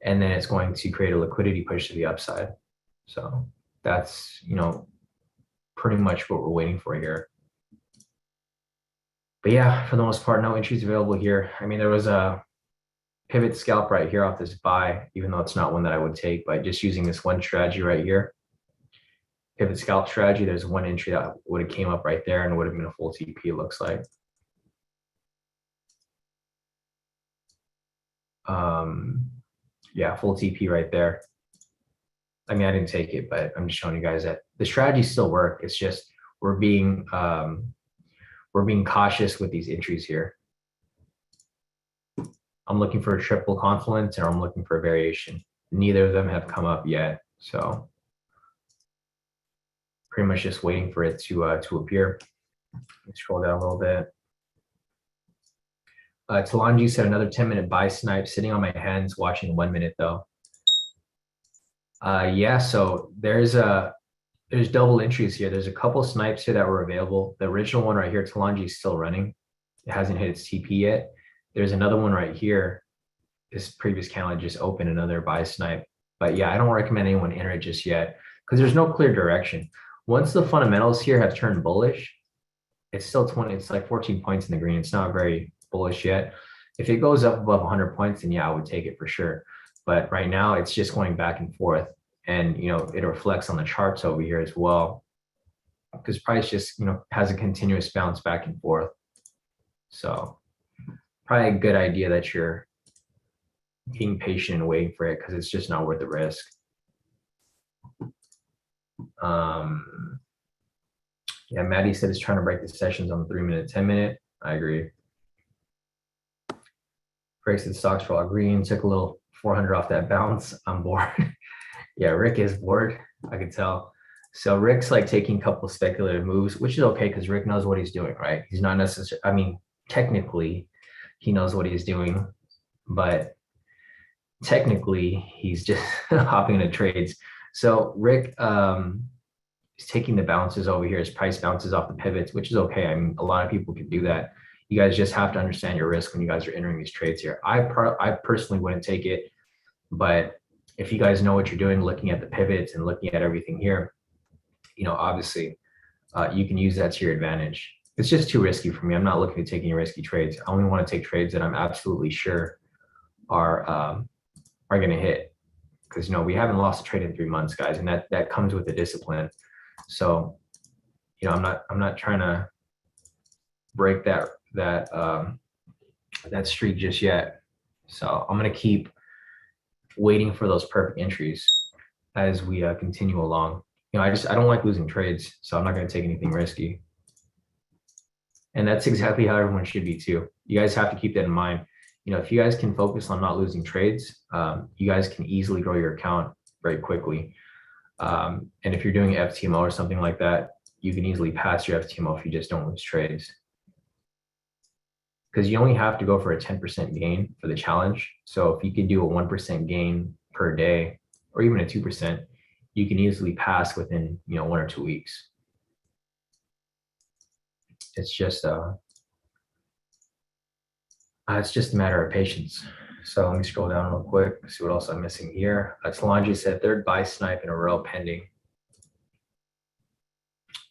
and then it's going to create a liquidity push to the upside. So that's, pretty much what we're waiting for here. But yeah, for the most part, no entries available here. There was a pivot scalp right here off this buy, even though it's not one that I would take, but just using this one strategy right here, pivot scalp strategy, there's one entry that would have came up right there and would have been a full TP, it looks like. Yeah, full TP right there. I mean, I didn't take it, but I'm just showing you guys that the strategies still work. It's just we're being cautious with these entries here. I'm looking for a triple confluence and I'm looking for a variation. Neither of them have come up yet, so pretty much just waiting for it to appear. Let's scroll down a little bit. Talanji said another 10-minute buy snipe, sitting on my hands, watching 1 minute though. Yeah, so there's double entries here. There's a couple snipes here that were available. The original one right here, Talanji, is still running. It hasn't hit its TP yet. There's another one right here. This previous candle just opened another buy snipe. But yeah, I don't recommend anyone enter it just yet because there's no clear direction. Once the fundamentals here have turned bullish, it's still 20, it's like 14 points in the green. It's not very bullish yet. If it goes up above 100 points, then yeah, I would take it for sure. But right now it's just going back and forth. And, you know, it reflects on the charts over here as well, because price just, you know, has a continuous bounce back and forth. So probably a good idea that you're being patient and waiting for it because it's just not worth the risk. Yeah, Maddie said it's trying to break the sessions on the 3-minute, 10-minute. I agree. Breaks the stocks for all green, took a little 400 off that bounce. I'm bored. Yeah, Rick is bored. I could tell. So Rick's like taking a couple speculative moves, which is okay because Rick knows what he's doing, right? He's not necessarily, I mean, technically he knows what he's doing, but technically he's just hopping into trades. So Rick is taking the bounces over here as price bounces off the pivots, which is okay. I mean, a lot of people can do that. You guys just have to understand your risk when you guys are entering these trades here. I personally wouldn't take it, but if you guys know what you're doing, looking at the pivots and looking at everything here, you know, obviously you can use that to your advantage. It's just too risky for me. I'm not looking to take any risky trades. I only want to take trades that I'm absolutely sure are going to hit, because, you know, we haven't lost a trade in 3 months, guys, and that comes with the discipline. So, you know, I'm not trying to break that streak just yet. So I'm going to keep waiting for those perfect entries as we continue along. You know, I don't like losing trades, so I'm not going to take anything risky. And that's exactly how everyone should be too. You guys have to keep that in mind. You know, if you guys can focus on not losing trades, you guys can easily grow your account very quickly. And if you're doing FTMO or something like that, you can easily pass your FTMO if you just don't lose trades. Because you only have to go for a 10% gain for the challenge. So if you could do a 1% gain per day, or even a 2%, you can easily pass within, you know, 1 or 2 weeks. It's just a matter of patience. So let me scroll down real quick, see what else I'm missing here. Talanji said third buy snipe in a row pending.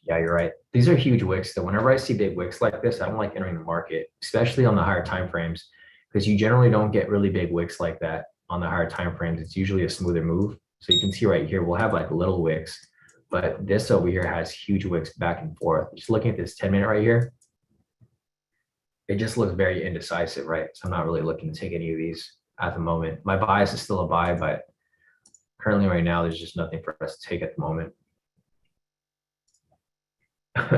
Yeah, you're right. These are huge wicks. So whenever I see big wicks like this, I don't like entering the market, especially on the higher time frames, because you generally don't get really big wicks like that on the higher time frames. It's usually a smoother move. So you can see right here, we'll have like little wicks, but this over here has huge wicks back and forth. Just looking at this 10-minute right here, it just looks very indecisive, right? So I'm not really looking to take any of these at the moment. My bias is still a buy, but currently right now, there's just nothing for us to take at the moment.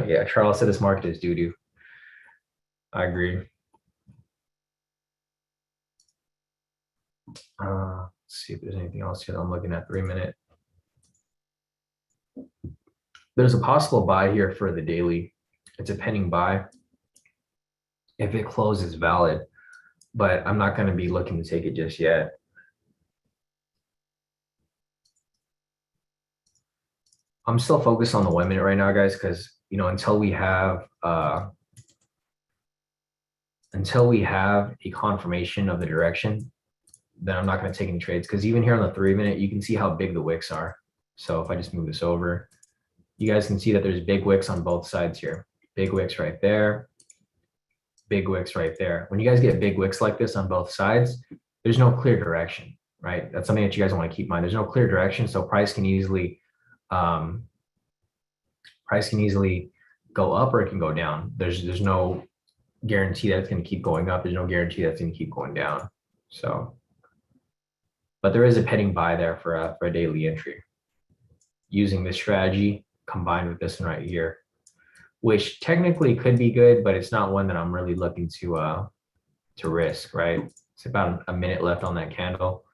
Yeah, Charles said this market is doo-doo. I agree. Let's see if there's anything else here. I'm looking at 3-minute. There's a possible buy here for the daily. It's a pending buy. If it closes valid, but I'm not going to be looking to take it just yet. I'm still focused on the 1 minute right now, guys, because, you know, until we have a confirmation of the direction, then I'm not going to take any trades. Because even here on the 3-minute, you can see how big the wicks are. So if I just move this over, you guys can see that there's big wicks on both sides here. Big wicks right there. Big wicks right there. When you guys get big wicks like this on both sides, there's no clear direction, right? That's something that you guys want to keep in mind. There's no clear direction, so price can easily go up or it can go down. There's no guarantee that it's going to keep going up. There's no guarantee that's going to keep going down. So but there is a pending buy there for a daily entry using this strategy combined with this one right here, which technically could be good, but it's not one that I'm really looking to risk, right? It's about a minute left on that candle.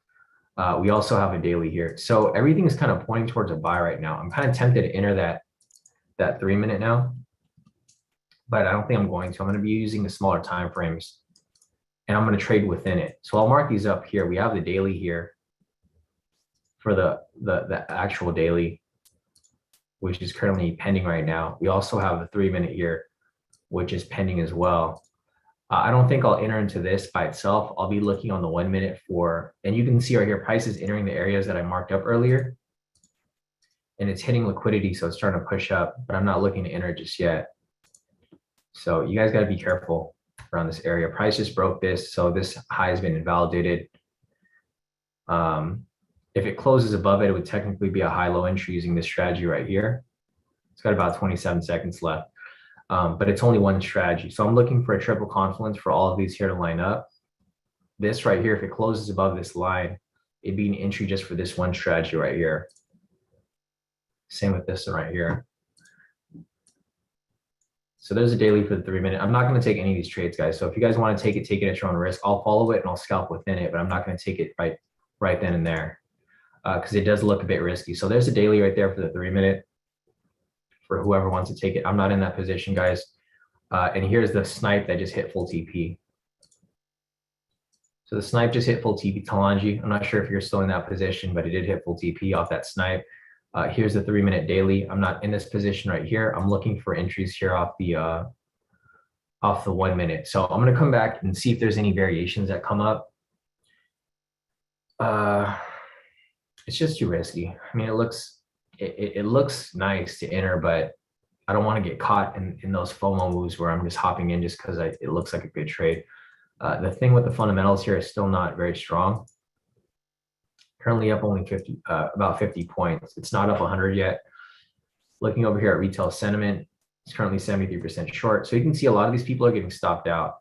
We also have a daily here. So everything is kind of pointing towards a buy right now. I'm kind of tempted to enter that 3 minute now, but I don't think I'm going to. I'm going to be using the smaller time frames and I'm going to trade within it. So I'll mark these up here. We have the daily here for the actual daily, which is currently pending right now. We also have the 3 minute here, which is pending as well. I don't think I'll enter into this by itself. I'll be looking on the 1 minute for, and you can see right here, price is entering the areas that I marked up earlier. And it's hitting liquidity, so it's starting to push up, but I'm not looking to enter just yet. So you guys got to be careful around this area. Price just broke this, so this high has been invalidated. If it closes above it, it would technically be a high-low entry using this strategy right here. It's got about 27 seconds left, but it's only one strategy. So I'm looking for a triple confluence for all of these here to line up. This right here, if it closes above this line, it'd be an entry just for this one strategy right here. Same with this one right here. So there's a daily for the 3 minute. I'm not going to take any of these trades, guys. So if you guys want to take it at your own risk. I'll follow it and I'll scalp within it, but I'm not going to take it right then and there because it does look a bit risky. So there's a daily right there for the 3 minute for whoever wants to take it. I'm not in that position, guys. And here's the snipe that just hit full TP. So the snipe just hit full TP Talanji. I'm not sure if you're still in that position, but it did hit full TP off that snipe. Here's the 3 minute daily. I'm not in this position right here. I'm looking for entries here off the 1 minute. So I'm going to come back and see if there's any variations that come up. It's just too risky. I mean, it looks nice to enter, but I don't want to get caught in those FOMO moves where I'm just hopping in just because it looks like a good trade. The thing with the fundamentals here is still not very strong. Currently up only about 50 points. It's not up 100 yet. Looking over here at retail sentiment, it's currently 73% short. So you can see a lot of these people are getting stopped out.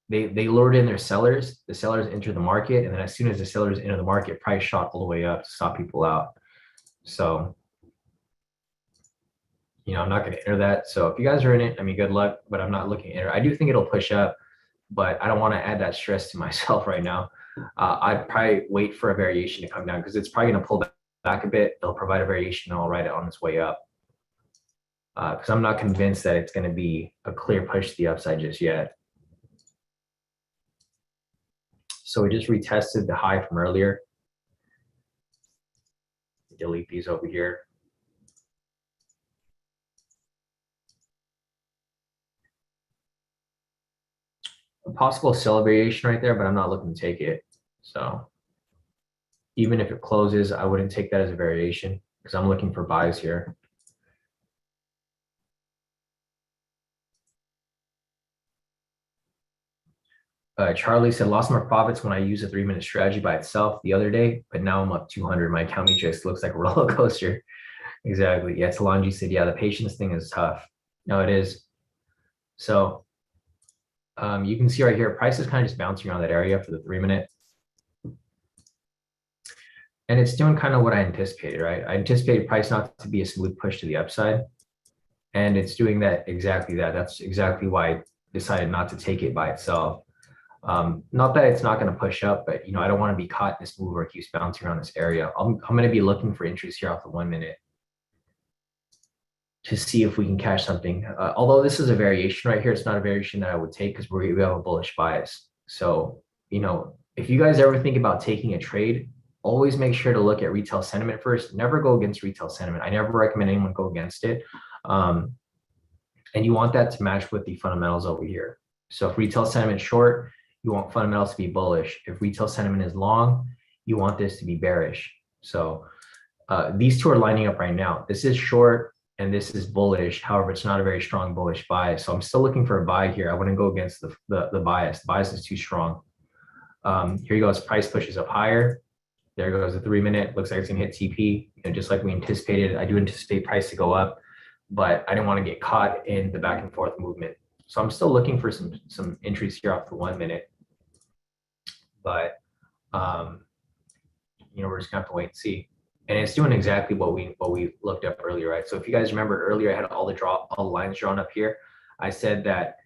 They lured in their sellers. The sellers enter the market, and then as soon as the sellers enter the market, price shot all the way up to stop people out. So, I'm not going to enter that. So if you guys are in it, I mean, good luck, but I'm not looking to enter. I do think it'll push up, but I don't want to add that stress to myself right now. I'd probably wait for a variation to come down because it's probably going to pull back a bit. They'll provide a variation and I'll ride it on its way up. Because I'm not convinced that it's going to be a clear push to the upside just yet. So we just retested the high from earlier. Delete these over here. A possible sell variation right there, but I'm not looking to take it. So even if it closes, I wouldn't take that as a variation because I'm looking for buys here. Charlie said, lost more profits when I used a 3 minute strategy by itself the other day, but now I'm up 200. My account matrix looks like a roller coaster. Exactly. Yeah, Talanji said, yeah, the patience thing is tough. No, it is. So you can see right here, price is kind of just bouncing around that area for the 3 minute. And it's doing kind of what I anticipated, right? I anticipated price not to be a smooth push to the upside. And it's doing that exactly that. That's exactly why I decided not to take it by itself. Not that it's not going to push up, but I don't want to be caught in this move where it keeps bouncing around this area. I'm going to be looking for entries here off the 1 minute to see if we can catch something. Although this is a variation right here, it's not a variation that I would take because we have a bullish bias. So, if you guys ever think about taking a trade, always make sure to look at retail sentiment first. Never go against retail sentiment. I never recommend anyone go against it. And you want that to match with the fundamentals over here. So if retail sentiment short, you want fundamentals to be bullish. If retail sentiment is long, you want this to be bearish. So these two are lining up right now. This is short and this is bullish. However, it's not a very strong bullish bias. So I'm still looking for a buy here. I wouldn't go against the bias. The bias is too strong. Here you go. As price pushes up higher. There goes the 3 minute. Looks like it's gonna hit TP. Just like we anticipated. I do anticipate price to go up, but I didn't want to get caught in the back and forth movement. So I'm still looking for some entries here off the 1 minute. But we're just gonna have to wait and see. And it's doing exactly what we looked up earlier, right? So if you guys remember earlier, I had all the lines drawn up here. I said that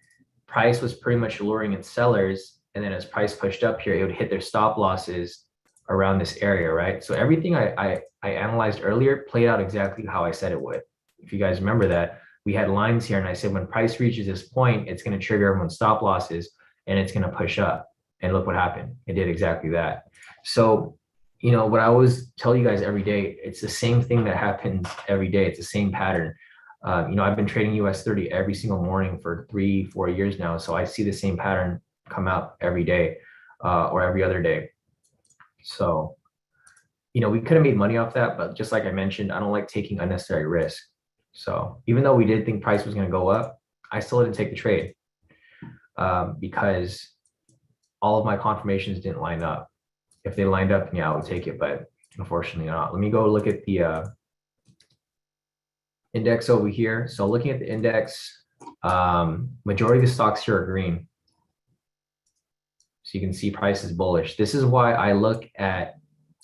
price was pretty much luring in sellers, and then as price pushed up here, it would hit their stop losses around this area, right? So everything I analyzed earlier played out exactly how I said it would. If you guys remember that, we had lines here, and I said when price reaches this point, it's going to trigger everyone's stop losses, and it's going to push up. And look what happened. It did exactly that. So, what I always tell you guys every day, it's the same thing that happens every day. It's the same pattern. I've been trading US 30 every single morning for 3-4 years now. So I see the same pattern come out every day or every other day. So, we could have made money off that, but just like I mentioned, I don't like taking unnecessary risk. So even though we did think price was going to go up, I still didn't take the trade because all of my confirmations didn't line up. If they lined up, yeah, I would take it, but unfortunately not. Let me go look at the index over here. So looking at the index, majority of the stocks here are green. So you can see price is bullish. This is why I look at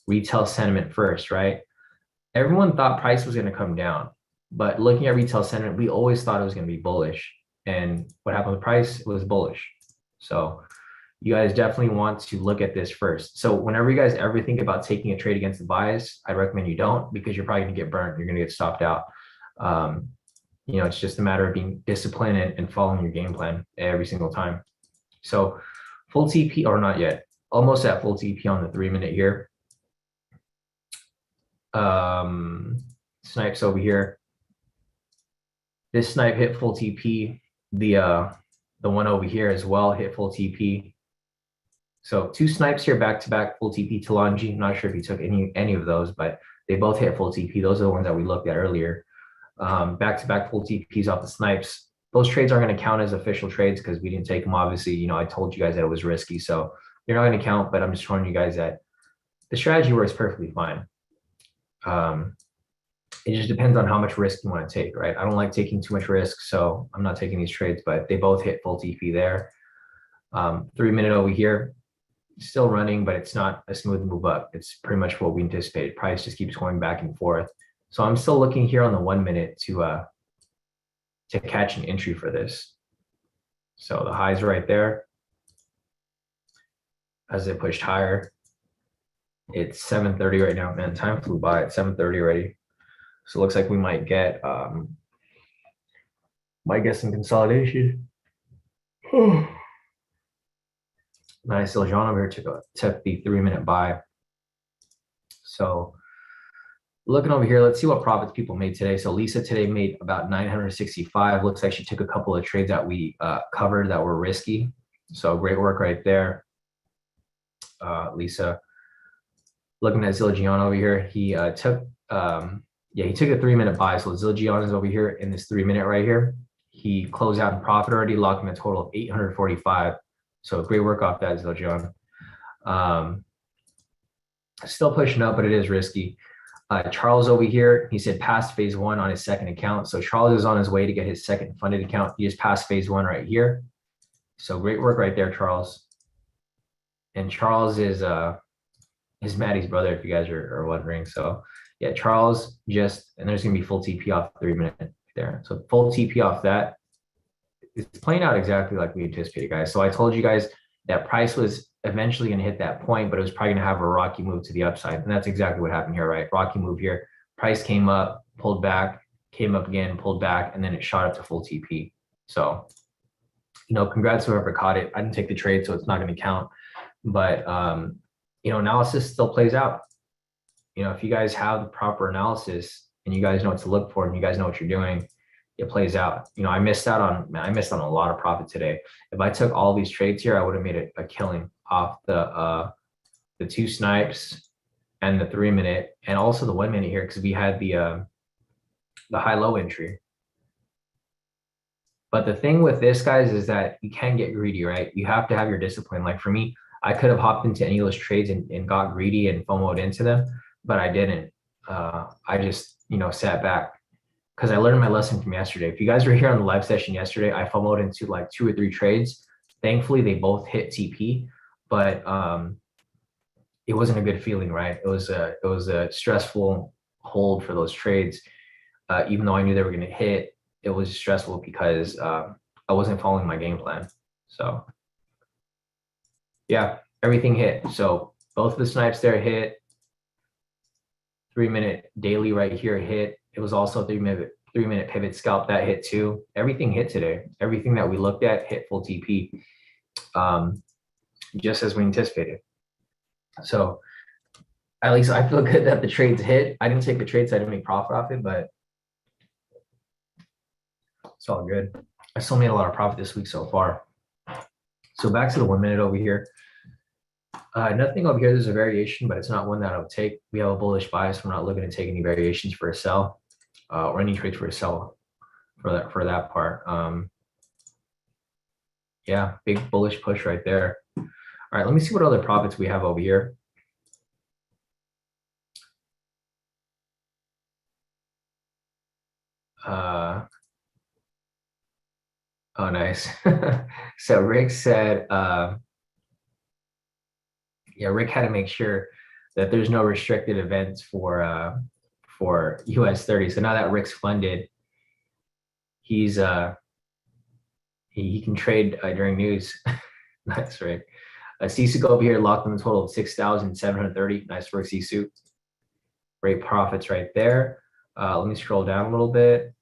retail sentiment first, right? Everyone thought price was going to come down, but looking at retail sentiment, we always thought it was going to be bullish. And what happened with price? It was bullish. So you guys definitely want to look at this first. So whenever you guys ever think about taking a trade against the bias, I'd recommend you don't, because you're probably going to get burnt. You're going to get stopped out. It's just a matter of being disciplined and following your game plan every single time. So full TP, or not yet, almost at full TP on the 3-minute here. Snipes over here. This snipe hit full TP. The one over here as well hit full TP. So 2 snipes here back to back full TP to Longi. I'm not sure if you took any of those, but they both hit full TP. Those are the ones that we looked at earlier. Back to back full TPs off the snipes. Those trades aren't going to count as official trades because we didn't take them. Obviously, I told you guys that it was risky, so you're not going to count. But I'm just showing you guys that the strategy works perfectly fine. It just depends on how much risk you want to take, right? I don't like taking too much risk, so I'm not taking these trades, but they both hit full TP there. 3-minute over here, still running, but it's not a smooth move up. It's pretty much what we anticipated. Price just keeps going back and forth. So I'm still looking here on the 1-minute to catch an entry for this. So the high's right there. As it pushed higher, it's 7:30 right now. Man, time flew by. It's 7:30 already. So it looks like we might get some consolidation. Nice. So John over here took the 3-minute buy. So looking over here, let's see what profits people made today. So Lisa today made about 965. Looks like she took a couple of trades that we covered that were risky. So great work right there, Lisa. Looking at Zildjian over here, he took a 3-minute buy. So Zildjian is over here in this 3-minute right here. He closed out in profit already, locking a total of 845. So great work off that, Zildjian. Still pushing up, but it is risky. Charles over here, he said passed phase 1 on his second account. So Charles is on his way to get his second funded account. He just passed phase 1 right here. So great work right there, Charles. And Charles is Maddie's brother, if you guys are wondering. So yeah, Charles and there's gonna be full TP off 3-minute there. So full TP off that. It's playing out exactly like we anticipated, guys. So I told you guys that price was eventually going to hit that point, but it was probably going to have a rocky move to the upside. And that's exactly what happened here, right? Rocky move here. Price came up, pulled back, came up again, pulled back, and then it shot up to full TP. So, congrats to whoever caught it. I didn't take the trade, so it's not going to count. But, analysis still plays out. If you guys have the proper analysis and you guys know what to look for and you guys know what you're doing, it plays out. I missed out on a lot of profit today. If I took all these trades here, I would have made a killing off the 2 snipes and the 3-minute and also the 1-minute here, because we had the high-low entry. But the thing with this, guys, is that you can get greedy, right? You have to have your discipline. Like for me, I could have hopped into any of those trades and got greedy and FOMO'd into them, but I didn't. I just, sat back. Because I learned my lesson from yesterday. If you guys were here on the live session yesterday, I FOMO'd into like 2 or 3 trades. Thankfully, they both hit TP. But it wasn't a good feeling, right? It was a stressful hold for those trades. Even though I knew they were going to hit, it was stressful because I wasn't following my game plan. So yeah, everything hit. So both of the snipes there hit. 3-minute daily right here hit. It was also 3-minute pivot scalp that hit too. Everything hit today. Everything that we looked at hit full TP, just as we anticipated. So at least I feel good that the trades hit. I didn't take the trades, so I didn't make profit off it, but it's all good. I still made a lot of profit this week so far. So back to the 1 minute over here. Nothing over here. There's a variation, but it's not one that I would take. We have a bullish bias. We're not looking to take any variations for a sell or any trades for a sell for that part. Yeah, big bullish push right there. All right, let me see what other profits we have over here. Oh, nice. So Rick said, yeah, Rick had to make sure that there's no restricted events for US 30. So now that Rick's funded, he's he can trade during news. That's right. CSUK over here locked in a total of 6,730. Nice work, CSUK. Great profits right there. Let me scroll down a little bit.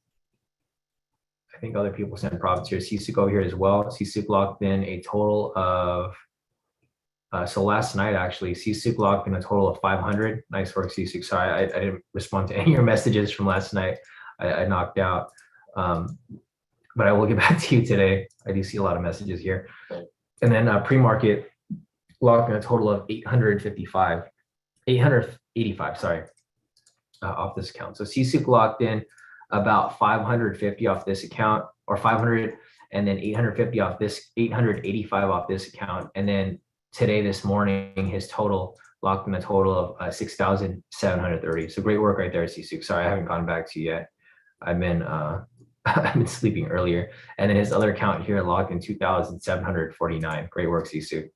I think other people sent profits here. CSUK over here as well. CSUK locked in a total of, so last night actually, CSUK locked in a total of 500. Nice work, CSUK. Sorry, I didn't respond to any of your messages from last night. I knocked out. But I will get back to you today. I do see a lot of messages here. And then pre-market locked in a total of 885, sorry, off this account. So CSUK locked in about 550 off this account, or 500, and then 850 off this, 885 off this account. And then today, this morning, his total locked in a total of 6,730. So great work right there, CSUK. Sorry, I haven't gone back to you yet. I've been I've been sleeping earlier. And then his other account here locked in 2,749. Great work, CSUK.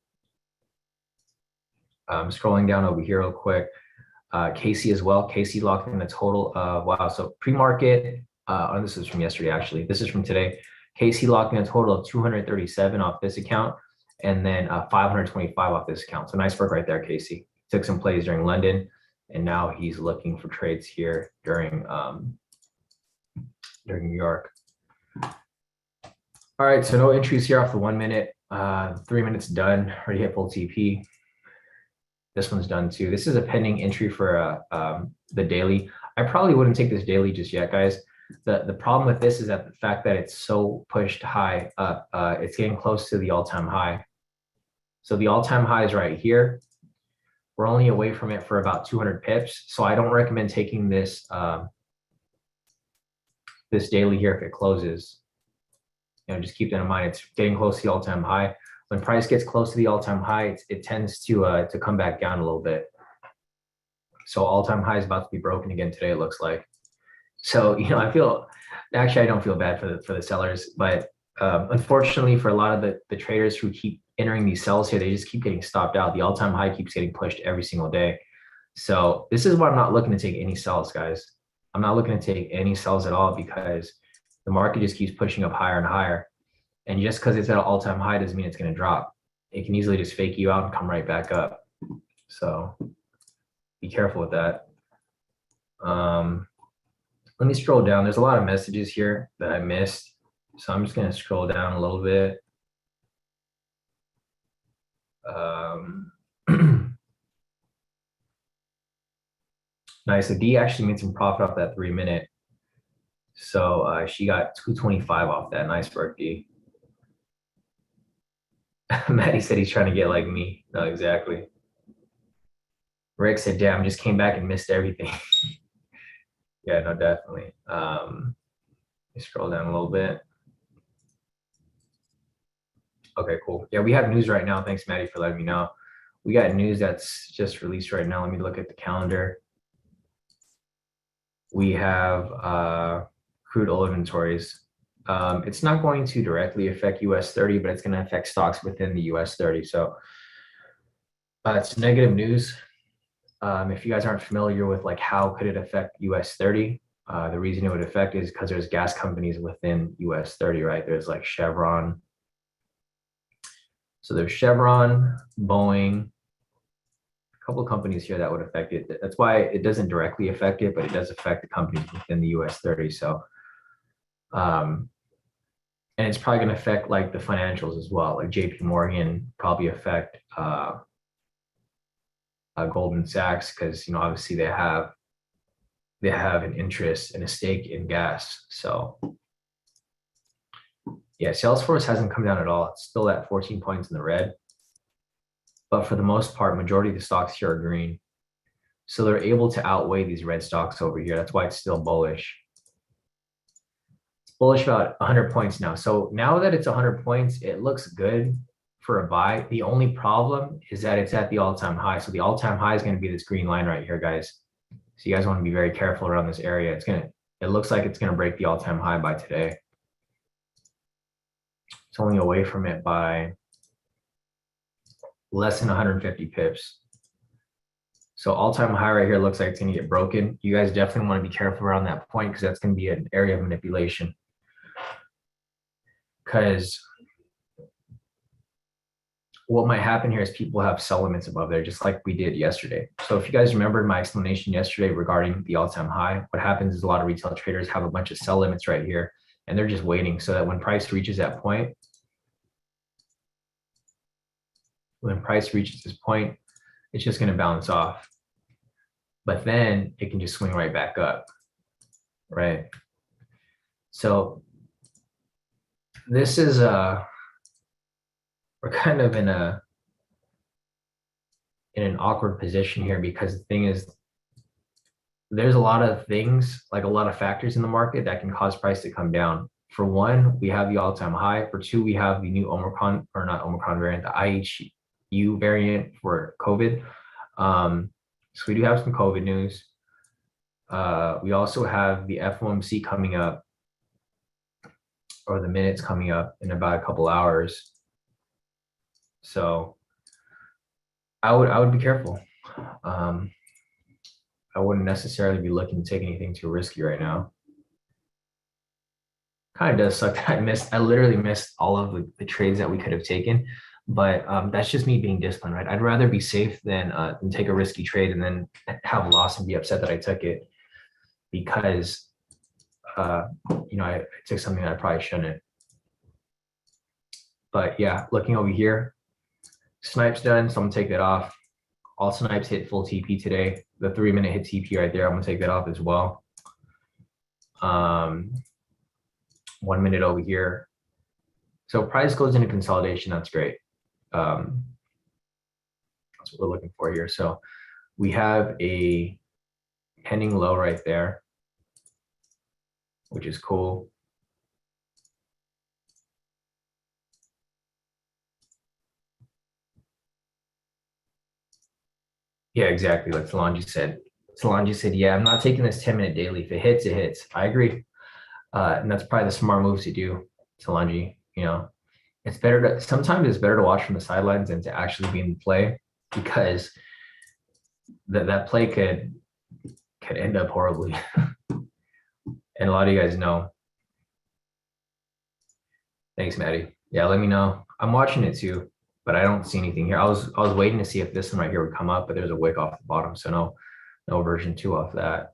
Scrolling down over here real quick. Casey as well. Casey locked in a total of, wow, so pre-market, this is from yesterday actually. This is from today. Casey locked in a total of 237 off this account, and then 525 off this account. So nice work right there, Casey. Took some plays during London, and now he's looking for trades here during New York. All right, so no entries here off the 1 minute. 3 minutes done. Already hit full TP. This one's done too. This is a pending entry for the daily. I probably wouldn't take this daily just yet, guys. The problem with this is that the fact that it's so pushed high up, it's getting close to the all-time high. So the all-time high is right here. We're only away from it for about 200 pips. So I don't recommend taking this this daily here if it closes. You know, just keep that in mind. It's getting close to the all-time high. When price gets close to the all-time high, it tends to come back down a little bit. So all-time high is about to be broken again today, it looks like. So, you know, I don't feel bad for the sellers, but unfortunately for a lot of the traders who keep entering these sells here, they just keep getting stopped out. The all-time high keeps getting pushed every single day. So this is why I'm not looking to take any sells, guys. I'm not looking to take any sells at all because the market just keeps pushing up higher and higher. And just because it's at an all-time high doesn't mean it's going to drop. It can easily just fake you out and come right back up. So be careful with that. Let me scroll down. There's a lot of messages here that I missed. So I'm just going to scroll down a little bit. Nice. So D actually made some profit off that 3 minute. So she got 225 off that. Nice work, D. Maddie said he's trying to get like me. No, exactly. Rick said, damn, just came back and missed everything. Yeah, no, definitely. Let me scroll down a little bit. Okay, cool. Yeah, we have news right now. Thanks, Maddie, for letting me know. We got news that's just released right now. Let me look at the calendar. We have crude oil inventories. It's not going to directly affect US 30, but it's going to affect stocks within the US 30. So It's negative news. If you guys aren't familiar with like how could it affect US 30, the reason it would affect is because there's gas companies within US 30, right? There's like Chevron. So there's Chevron, Boeing, a couple of companies here that would affect it. That's why it doesn't directly affect it, but it does affect the companies within the US 30. So, and it's probably going to affect like the financials as well. Like JP Morgan probably affect Goldman Sachs because obviously they have an interest and a stake in gas. So yeah, Salesforce hasn't come down at all. It's still at 14 points in the red. But for the most part, majority of the stocks here are green. So they're able to outweigh these red stocks over here. That's why it's still bullish. It's bullish about 100 points now. So now that it's 100 points, it looks good for a buy. The only problem is that it's at the all-time high. So the all-time high is going to be this green line right here, guys. So you guys want to be very careful around this area. It looks like it's going to break the all-time high by today. It's only away from it by less than 150 pips. So all-time high right here looks like it's going to get broken. You guys definitely want to be careful around that point because that's going to be an area of manipulation. Because what might happen here is people have sell limits above there, just like we did yesterday. So if you guys remembered my explanation yesterday regarding the all-time high, what happens is a lot of retail traders have a bunch of sell limits right here, and they're just waiting so that when price reaches this point, it's just going to bounce off. But then it can just swing right back up, right? So this is we're kind of in an awkward position here because the thing is there's a lot of things, like a lot of factors in the market that can cause price to come down. For one, we have the all-time high. For two, we have the new Omicron, or not Omicron variant, the IHU variant for COVID. So we do have some COVID news. We also have the FOMC coming up, or the minutes coming up in about a couple hours. So I would be careful. I wouldn't necessarily be looking to take anything too risky right now. Kind of does suck that I literally missed all of the trades that we could have taken, but that's just me being disciplined, right? I'd rather be safe than take a risky trade and then have a loss and be upset that I took it because I took something that I probably shouldn't. But yeah, looking over here, Snipe's done, so I'm gonna take that off. All Snipes hit full TP today. The 3-minute hit TP right there, I'm gonna take that off as well. 1 minute over here. So price goes into consolidation, that's great. That's what we're looking for here. So we have a pending low right there, which is cool. Yeah, exactly. Like Solange said. Solange said, yeah, I'm not taking this 10-minute daily. If it hits, it hits. I agree. And that's probably the smart move to do, Solange. Sometimes it's better to watch from the sidelines than to actually be in play because that play could end up horribly. And a lot of you guys know. Thanks, Maddie. Yeah, let me know. I'm watching it too, but I don't see anything here. I was waiting to see if this one right here would come up, but there's a wick off the bottom, so no version 2 off that.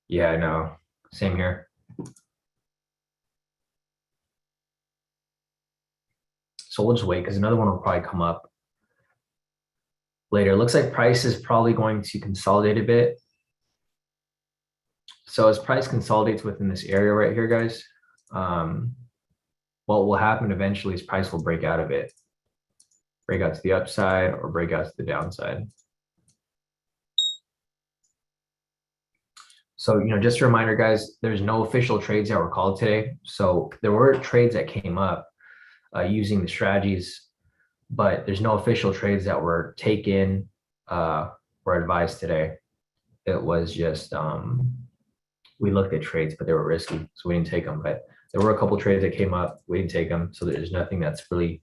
Yeah, I know. Same here. So we'll just wait because another one will probably come up later. It looks like price is probably going to consolidate a bit. So as price consolidates within this area right here, guys, what will happen eventually is price will break out of it. Break out to the upside or break out to the downside. So, just a reminder, guys, there's no official trades that were called today. So there were trades that came up using the strategies, but there's no official trades that were taken or advised today. It was just, we looked at trades, but they were risky, so we didn't take them. But there were a couple trades that came up. We didn't take them. So there's nothing that's really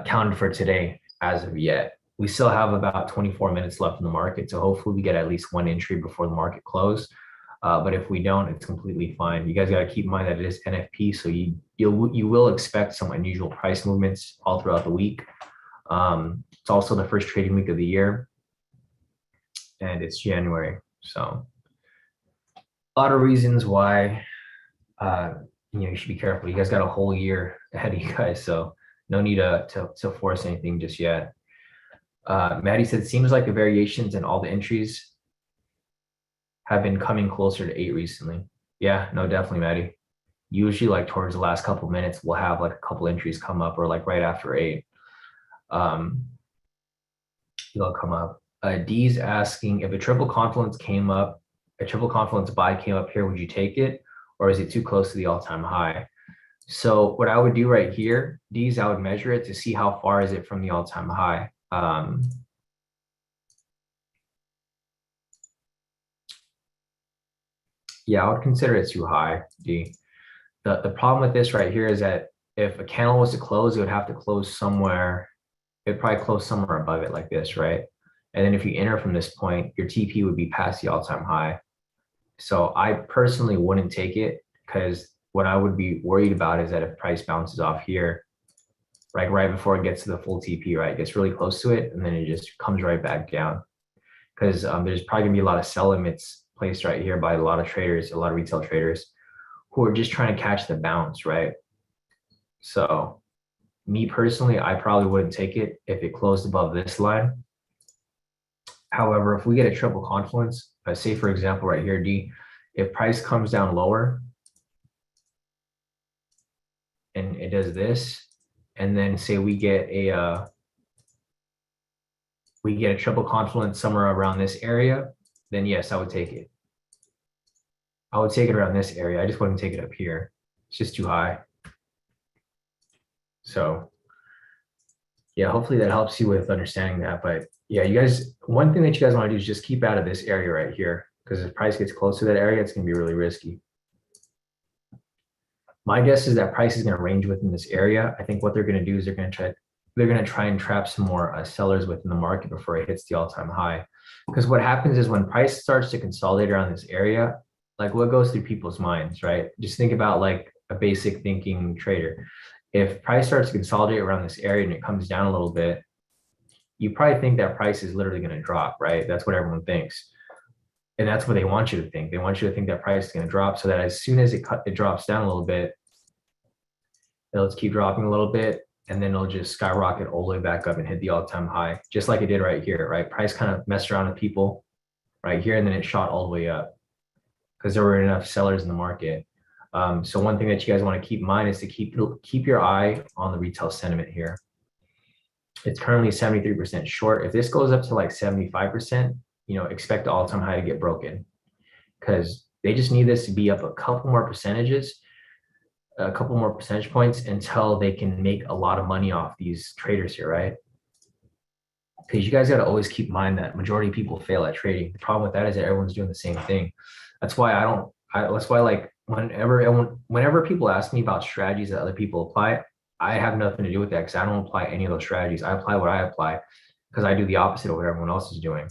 counted for today as of yet. We still have about 24 minutes left in the market, so hopefully we get at least one entry before the market close. But if we don't, it's completely fine. You guys got to keep in mind that it is NFP, so you will expect some unusual price movements all throughout the week. It's also the first trading week of the year, and it's January, so a lot of reasons why you should be careful. You guys got a whole year ahead of you guys, so no need to force anything just yet. Maddie said, seems like the variations in all the entries have been coming closer to 8 recently. Yeah, no, definitely, Maddie. Usually like towards the last couple minutes, we'll have like a couple entries come up, or like right after 8. They'll come up. D's asking, if a triple confluence buy came up here, would you take it? Or is it too close to the all-time high? So what I would do right here, D's, I would measure it to see how far is it from the all-time high. Yeah, I would consider it too high, D. The problem with this right here is that if a candle was to close, it would have to close somewhere. It'd probably close somewhere above it like this, right? And then if you enter from this point, your TP would be past the all-time high. So I personally wouldn't take it, because what I would be worried about is that if price bounces off here, like right before it gets to the full TP, right, it gets really close to it, and then it just comes right back down. Because there's probably gonna be a lot of sell limits placed right here by a lot of traders, a lot of retail traders who are just trying to catch the bounce, right? So me personally, I probably wouldn't take it if it closed above this line. However, if we get a triple confluence, say for example right here, D, if price comes down lower and it does this, and then say we get a triple confluence somewhere around this area, then yes, I would take it. I would take it around this area. I just wouldn't take it up here. It's just too high. So yeah, hopefully that helps you with understanding that. But yeah, you guys, one thing that you guys want to do is just keep out of this area right here, because if price gets close to that area, it's going to be really risky. My guess is that price is going to range within this area. I think what they're going to do is they're going to try and trap some more sellers within the market before it hits the all-time high. Because what happens is when price starts to consolidate around this area, like what goes through people's minds, right? Just think about like a basic thinking trader. If price starts to consolidate around this area and it comes down a little bit, you probably think that price is literally going to drop, right? That's what everyone thinks. And that's what they want you to think. They want you to think that price is going to drop, so that as soon as it drops down a little bit, it'll just keep dropping a little bit, and then it'll just skyrocket all the way back up and hit the all-time high, just like it did right here, right? Price kind of messed around with people right here, and then it shot all the way up because there were enough sellers in the market. So one thing that you guys want to keep in mind is to keep your eye on the retail sentiment here. It's currently 73% short. If this goes up to like 75%, expect the all-time high to get broken, because they just need this to be up a couple more percentage points until they can make a lot of money off these traders here, right? Because you guys got to always keep in mind that majority of people fail at trading. The problem with that is that everyone's doing the same thing. That's why that's why like whenever people ask me about strategies that other people apply, I have nothing to do with that, because I don't apply any of those strategies. I apply what I apply because I do the opposite of what everyone else is doing.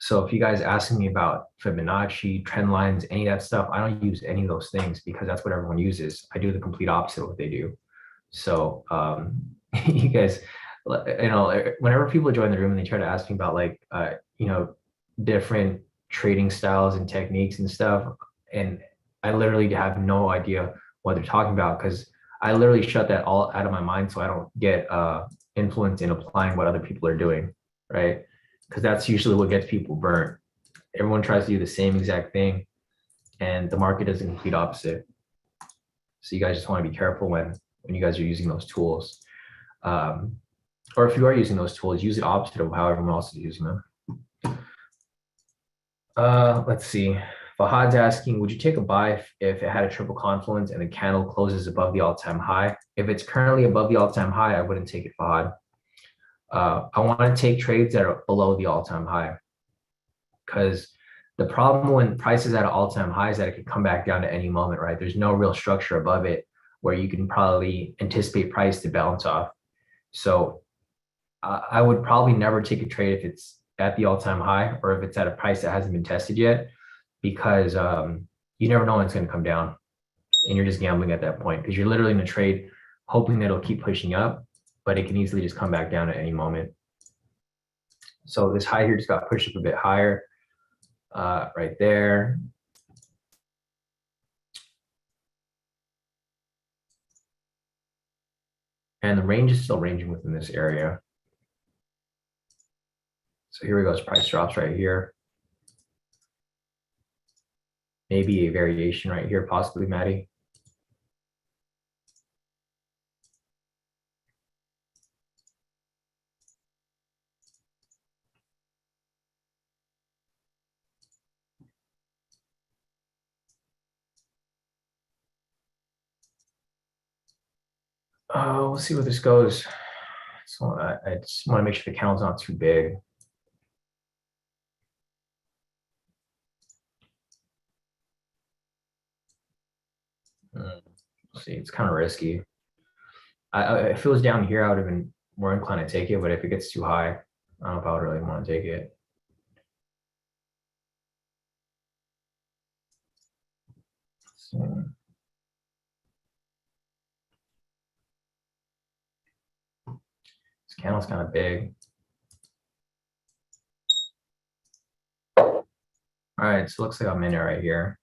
So if you guys asking me about Fibonacci, trend lines, any of that stuff, I don't use any of those things because that's what everyone uses. I do the complete opposite of what they do. So you guys, whenever people join the room and they try to ask me about like, different trading styles and techniques and stuff, and I literally have no idea what they're talking about, because I literally shut that all out of my mind so I don't get influenced in applying what other people are doing, right? Because that's usually what gets people burnt. Everyone tries to do the same exact thing, and the market does the complete opposite. So you guys just want to be careful when you guys are using those tools. Or if you are using those tools, use the opposite of how everyone else is using them. Let's see. Fahad's asking, would you take a buy if it had a triple confluence and the candle closes above the all-time high? If it's currently above the all-time high, I wouldn't take it, Fahad. I want to take trades that are below the all-time high, because the problem when price is at an all-time high is that it could come back down at any moment, right? There's no real structure above it. where you can probably anticipate price to bounce off. So I would probably never take a trade if it's at the all-time high or if it's at a price that hasn't been tested yet, because you never know when it's going to come down, and you're just gambling at that point because you're literally in a trade hoping that it'll keep pushing up, but it can easily just come back down at any moment. So this high here just got pushed up a bit higher right there. And the range is still ranging within this area. So here we go, price drops right here. Maybe a variation right here, possibly, Maddie. We'll see where this goes. So I just want to make sure the candle's not too big. See, it's kind of risky. If it was down here, I would have been more inclined to take it, but if it gets too high, I don't know if I would really want to take it. So, this candle's kind of big. All right, so it looks like I'm in it right here.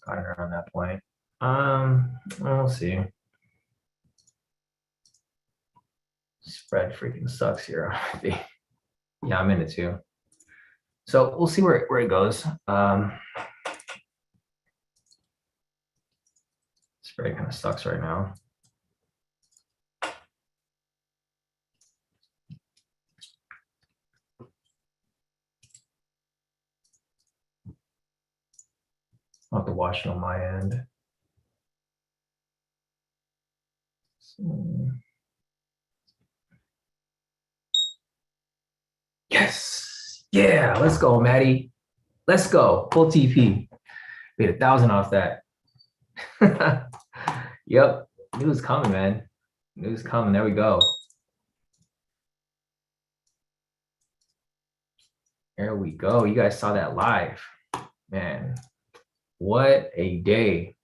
Got it around that point. We'll see. Spread freaking sucks here. Yeah, I'm in it too. So we'll see where it goes. Spread kind of sucks right now. I'll have to watch it on my end. So, yes. Yeah, let's go, Maddie. Let's go. Full TP. We had 1,000 off that. Yep. It was coming, man. It was coming. There we go. There we go. You guys saw that live. Man, what a day.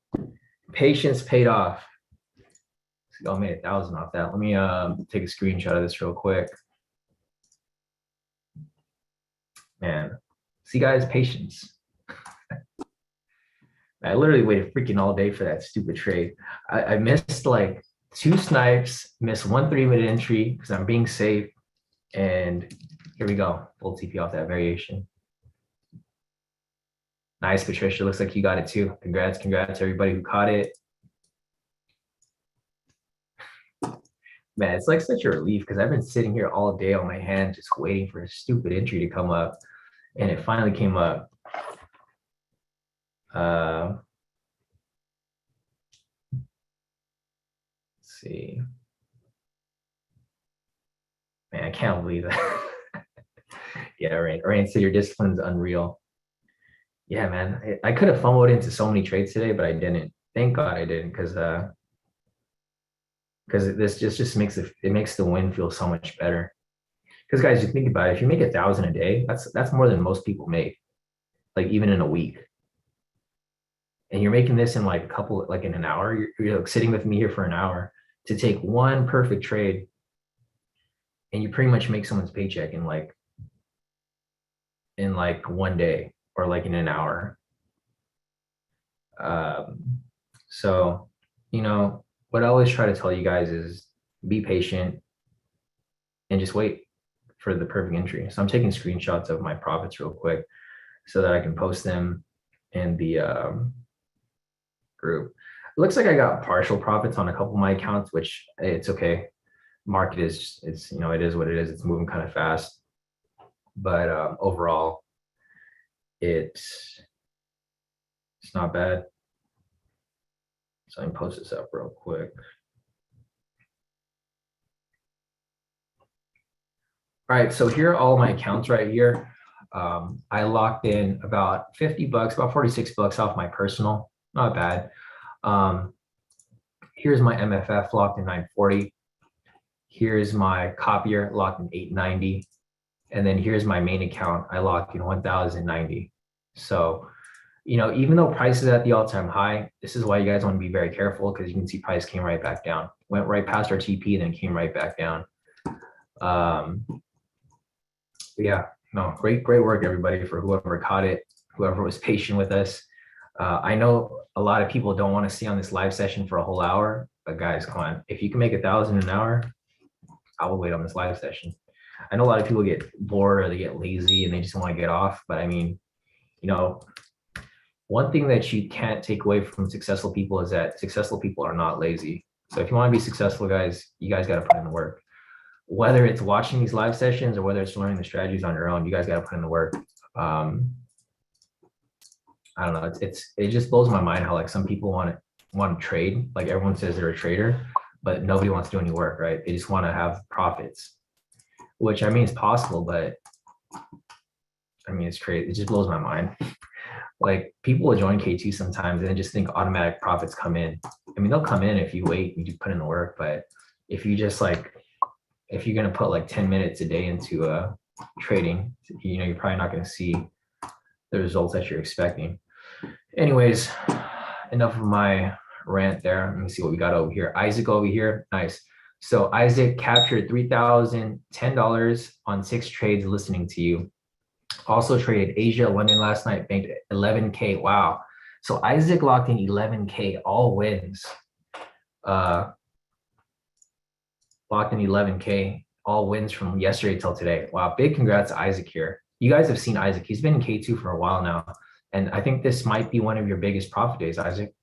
Patience paid off. I made 1,000 off that. Let me take a screenshot of this real quick. Man, see, guys, patience. I literally waited freaking all day for that stupid trade. I missed like 2 snipes, missed 1 3-minute entry because I'm being safe. And here we go, full TP off that variation. Nice, Patricia. Looks like you got it too. Congrats, congrats, everybody who caught it. Man, it's like such a relief because I've been sitting here all day on my hand just waiting for a stupid entry to come up. And it finally came up. Let's see. Man, I can't believe that. Yeah, right. Rain said your discipline is unreal. Yeah, man. I could have FOMO'd into so many trades today, but I didn't. Thank God I didn't, because this just makes the win feel so much better. Because guys, you think about it, if you make 1,000 a day, that's more than most people make, like even in a week. And you're making this in like a couple, like in an hour. You're like sitting with me here for an hour to take one perfect trade, and you pretty much make someone's paycheck in like one day or like in an hour. So, you know, what I always try to tell you guys is be patient and just wait for the perfect entry. So I'm taking screenshots of my profits real quick so that I can post them in the group. It looks like I got partial profits on a couple of my accounts, which it's okay. Market is, you know, it is what it is. It's moving kind of fast, but overall, it's not bad. So I can post this up real quick. All right, so here are all my accounts right here. I locked in about 50 bucks, about 46 bucks off my personal, not bad. Here's my MFF locked in 940. Here's my copier locked in 890. And then here's my main account. I locked in 1090. So, even though price is at the all-time high, this is why you guys want to be very careful, because you can see price came right back down, went right past our TP, then came right back down. Yeah, no, great work, everybody, for whoever caught it, whoever was patient with us. I know a lot of people don't want to stay on this live session for a whole hour, but guys, come on. If you can make 1,000 an hour, I will wait on this live session. I know a lot of people get bored or they get lazy and they just want to get off. But I mean, one thing that you can't take away from successful people is that successful people are not lazy. So if you want to be successful, guys, you guys got to put in the work. Whether it's watching these live sessions or whether it's learning the strategies on your own, you guys got to put in the work. I don't know. It just blows my mind how like some people want to trade. Like everyone says they're a trader, but nobody wants to do any work, right? They just want to have profits, which I mean is possible, but I mean it's crazy. It just blows my mind. Like people will join K2 sometimes and then just think automatic profits come in. I mean, they'll come in if you wait and you put in the work, but if you just if you're gonna put like 10 minutes a day into trading, you're probably not gonna see the results that you're expecting. Anyways, enough of my rant there. Let me see what we got over here. Isaac over here, nice. So Isaac captured $3,010 on 6 trades listening to you. Also traded Asia, London last night, banked 11K. Wow. So Isaac locked in 11K, all wins. Locked in 11K, all wins from yesterday till today. Wow, big congrats to Isaac here. You guys have seen Isaac. He's been in K2 for a while now. And I think this might be one of your biggest profit days, Isaac.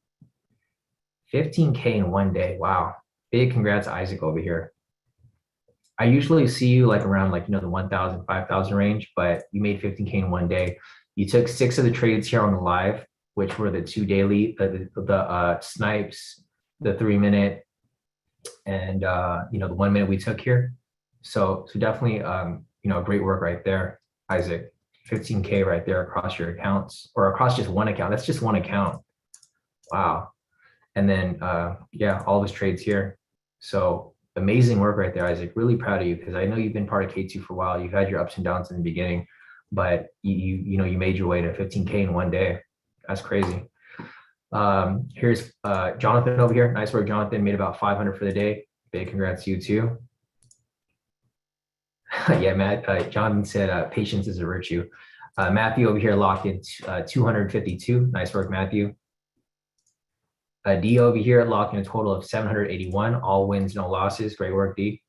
15K in one day. Wow. Big congrats, Isaac, over here. I usually see you like around the 1,000, 5,000 range, but you made 15K in one day. You took 6 of the trades here on the live, which were the 2 daily, the snipes, the 3-minute, and the 1 minute we took here. So definitely great work right there, Isaac. 15K right there across your accounts, or across just one account. That's just one account. Wow. And then all of his trades here. So amazing work right there, Isaac. Really proud of you, because I know you've been part of K2 for a while. You've had your ups and downs in the beginning, but you made your way to 15K in one day. That's crazy. Here's Jonathan over here. Nice work, Jonathan. Made about 500 for the day. Big congrats to you too. Yeah, Matt. Jonathan said patience is a virtue. Matthew over here locked in 252. Nice work, Matthew. D over here locked in a total of 781. All wins, no losses. Great work, D.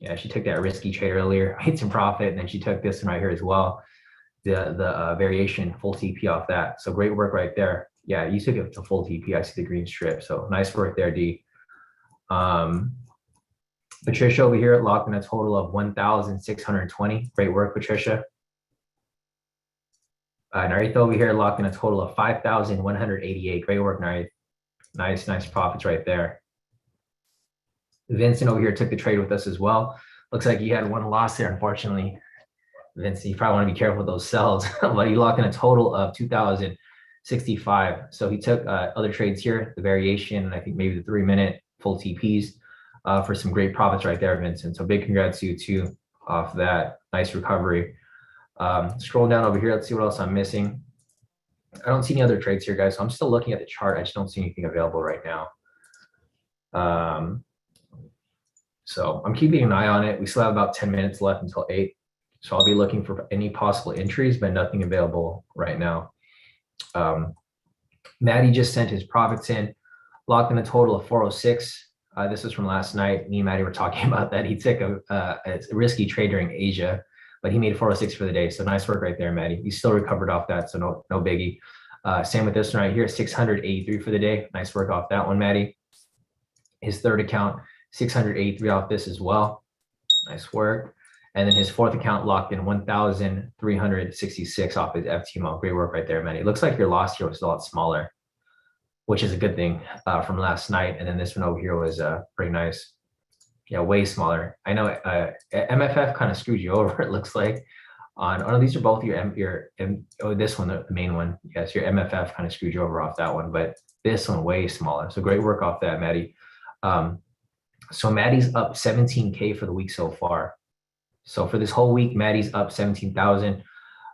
Yeah, she took that risky trade earlier, made some profit, and then she took this one right here as well. The variation full TP off that. So great work right there. Yeah, you took it to full TP. I see the green strip. So nice work there, D. Patricia over here locked in a total of 1,620. Great work, Patricia. Narith over here locked in a total of 5,188. Great work, Narith. Nice profits right there. Vincent over here took the trade with us as well. Looks like you had one loss there, unfortunately. Vincent, you probably want to be careful with those sells, but you locked in a total of 2,065. So he took other trades here, the variation, and I think maybe the 3-minute full TPs for some great profits right there, Vincent. So big congrats to you too off that. Nice recovery. Scroll down over here. Let's see what else I'm missing. I don't see any other trades here, guys. So I'm still looking at the chart. I just don't see anything available right now. So I'm keeping an eye on it. We still have about 10 minutes left until 8. So I'll be looking for any possible entries, but nothing available right now. Maddie just sent his profits in, locked in a total of 406. This was from last night. Me and Maddie were talking about that. He took a risky trade during Asia, but he made 406 for the day. So nice work right there, Maddie. He still recovered off that, so no biggie. Same with this one right here, 683 for the day. Nice work off that one, Maddie. His third account, 683 off this as well. Nice work. And then his fourth account locked in 1,366 off his FTMO. Great work right there, Maddie. It looks like your loss here was a lot smaller, which is a good thing from last night. And then this one over here was pretty nice. Yeah, way smaller. I know MFF kind of screwed you over, it looks like. on, oh, these are both oh, this one, the main one. Yes, your MFF kind of screwed you over off that one, but this one way smaller. So great work off that, Maddie. So Maddie's up 17K for the week so far. So for this whole week, Maddie's up 17,000.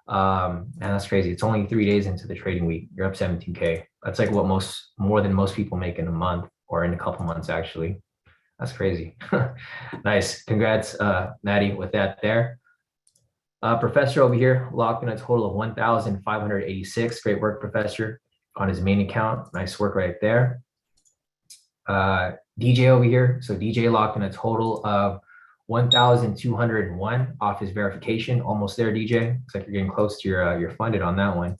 And that's crazy. It's only 3 days into the trading week. You're up 17K. That's like what more than most people make in a month or in a couple months, actually. That's crazy. Nice. Congrats, Maddie, with that there. Professor over here locked in a total of 1,586. Great work, Professor, on his main account. Nice work right there. DJ over here. So DJ locked in a total of 1,201 off his verification. Almost there, DJ. Looks like you're getting close to your funded on that one.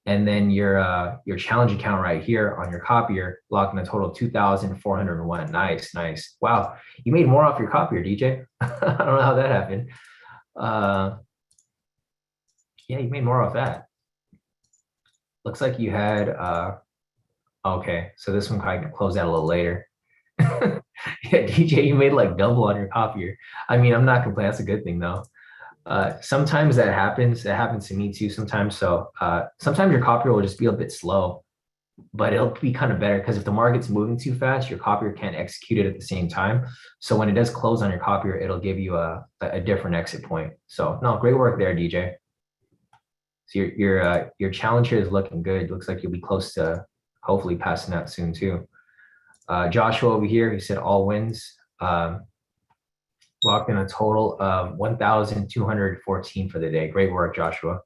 And then your challenge account right here on your copier locked in a total of 2,401. Nice, nice. Wow, you made more off your copier, DJ. I don't know how that happened. Yeah, you made more off that. Looks like you had, okay, so this one kind of closed out a little later. Yeah, DJ, you made like double on your copier. I mean, I'm not complaining. That's a good thing though. Sometimes that happens. That happens to me too sometimes. So sometimes your copier will just be a bit slow, but it'll be kind of better because if the market's moving too fast, your copier can't execute it at the same time. So when it does close on your copier, it'll give you a different exit point. So no, great work there, DJ. So your challenge here is looking good. Looks like you'll be close to hopefully passing that soon too. Joshua over here, he said all wins. Locked in a total of 1,214 for the day. Great work, Joshua.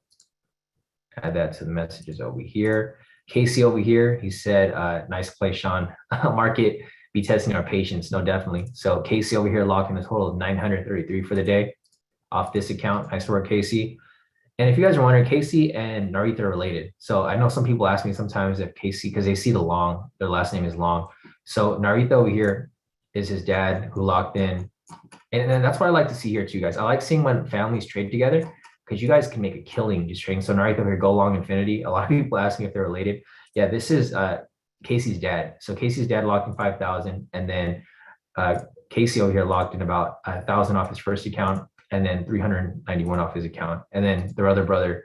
Add that to the messages over here. Casey over here, he said, nice play, Sean. Market be testing our patience. No, definitely. So Casey over here locked in a total of 933 for the day off this account. Nice work, Casey. And if you guys are wondering, Casey and Naritha are related. So I know some people ask me sometimes if Casey, because they see the Long, their last name is Long. So Naritha over here is his dad who locked in. And that's what I like to see here too, guys. I like seeing when families trade together because you guys can make a killing just trading. So Naritha over here, go long infinity. A lot of people ask me if they're related. Yeah, this is Casey's dad. So Casey's dad locked in 5,000, and then Casey over here locked in about 1,000 off his first account, and then 391 off his account. And then their other brother,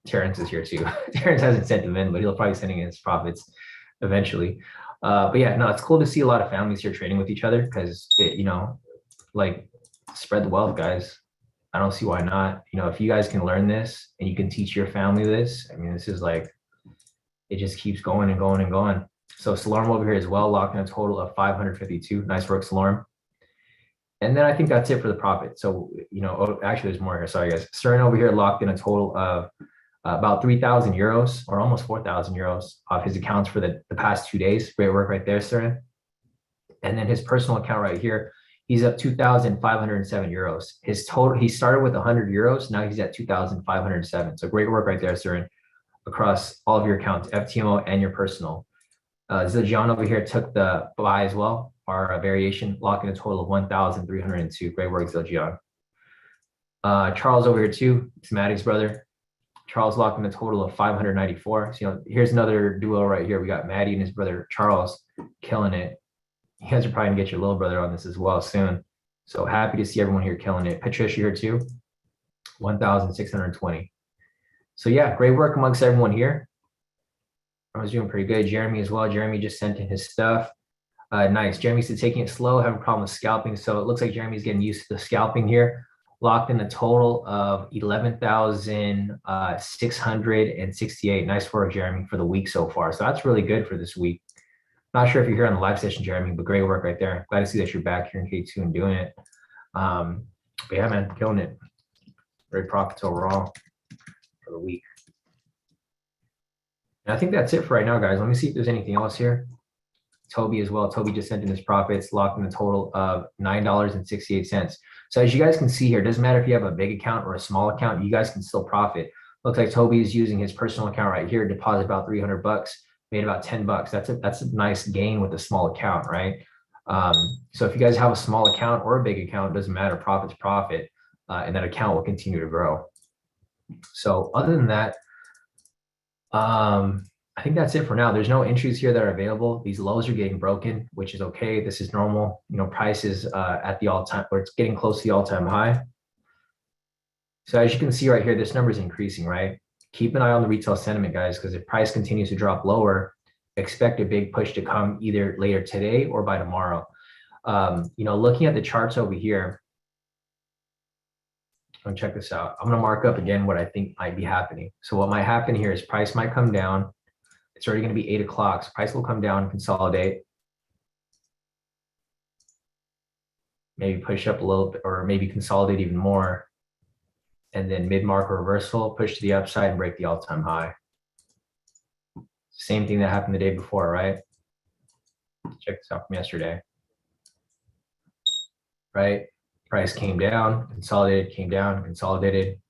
Terrence is here too. Terrence hasn't sent them in, but he'll probably sending in his profits eventually. But yeah, no, it's cool to see a lot of families here trading with each other because you know, like spread the wealth, guys. I don't see why not. You know, if you guys can learn this and you can teach your family this, I mean, this is like, it just keeps going and going and going. So Salarm over here as well, locked in a total of 552. Nice work, Salarm. And then I think that's it for the profit. So, you know, oh, actually there's more here. Sorry, guys. Stern over here locked in a total of about 3,000 euros or almost 4,000 euros off his accounts for the past 2 days. Great work right there, Stern. And then his personal account right here, he's up 2,507 euros. His total, he started with 100 euros. Now he's at 2,507. So great work right there, Stern, across all of your accounts, FTMO and your personal. Zildjian over here took the buy as well, our variation, locking a total of 1,302. Great work, Zildjian. Charles over here too, it's Maddie's brother. Charles locking a total of 594. So, you know, here's another duo right here. We got Maddie and his brother Charles killing it. You guys are probably gonna get your little brother on this as well soon. So happy to see everyone here killing it. Patricia here too, 1,620. So yeah, great work amongst everyone here. I was doing pretty good. Jeremy as well. Jeremy just sent in his stuff. Nice. Jeremy said taking it slow, having a problem with scalping. So it looks like Jeremy's getting used to the scalping here. Locked in a total of 11,668. Nice work, Jeremy, for the week so far. So that's really good for this week. Not sure if you're here on the live session, Jeremy, but great work right there. Glad to see that you're back here in K2 and doing it. But yeah, man, killing it. Great profits overall for the week. And I think that's it for right now, guys. Let me see if there's anything else here. Toby as well. Toby just sent in his profits, locked in a total of $9.68. So as you guys can see here, it doesn't matter if you have a big account or a small account, you guys can still profit. Looks like Toby is using his personal account right here, deposit about 300 bucks, made about 10 bucks. That's a nice gain with a small account, right? So if you guys have a small account or a big account, it doesn't matter, profit's profit, and that account will continue to grow. So other than that, I think that's it for now. There's no entries here that are available. These lows are getting broken, which is okay. This is normal. You know, price is at the all-time, or it's getting close to the all-time high. So as you can see right here, this number is increasing, right? Keep an eye on the retail sentiment, guys, because if price continues to drop lower, expect a big push to come either later today or by tomorrow. You know, looking at the charts over here, I'm gonna check this out. I'm gonna mark up again what I think might be happening. So what might happen here is price might come down. It's already gonna be 8 o'clock. So price will come down, consolidate, maybe push up a little bit, or maybe consolidate even more. And then mid-market reversal, push to the upside and break the all-time high. Same thing that happened the day before, right? Check this out from yesterday. Right? Price came down, consolidated, came down, consolidated,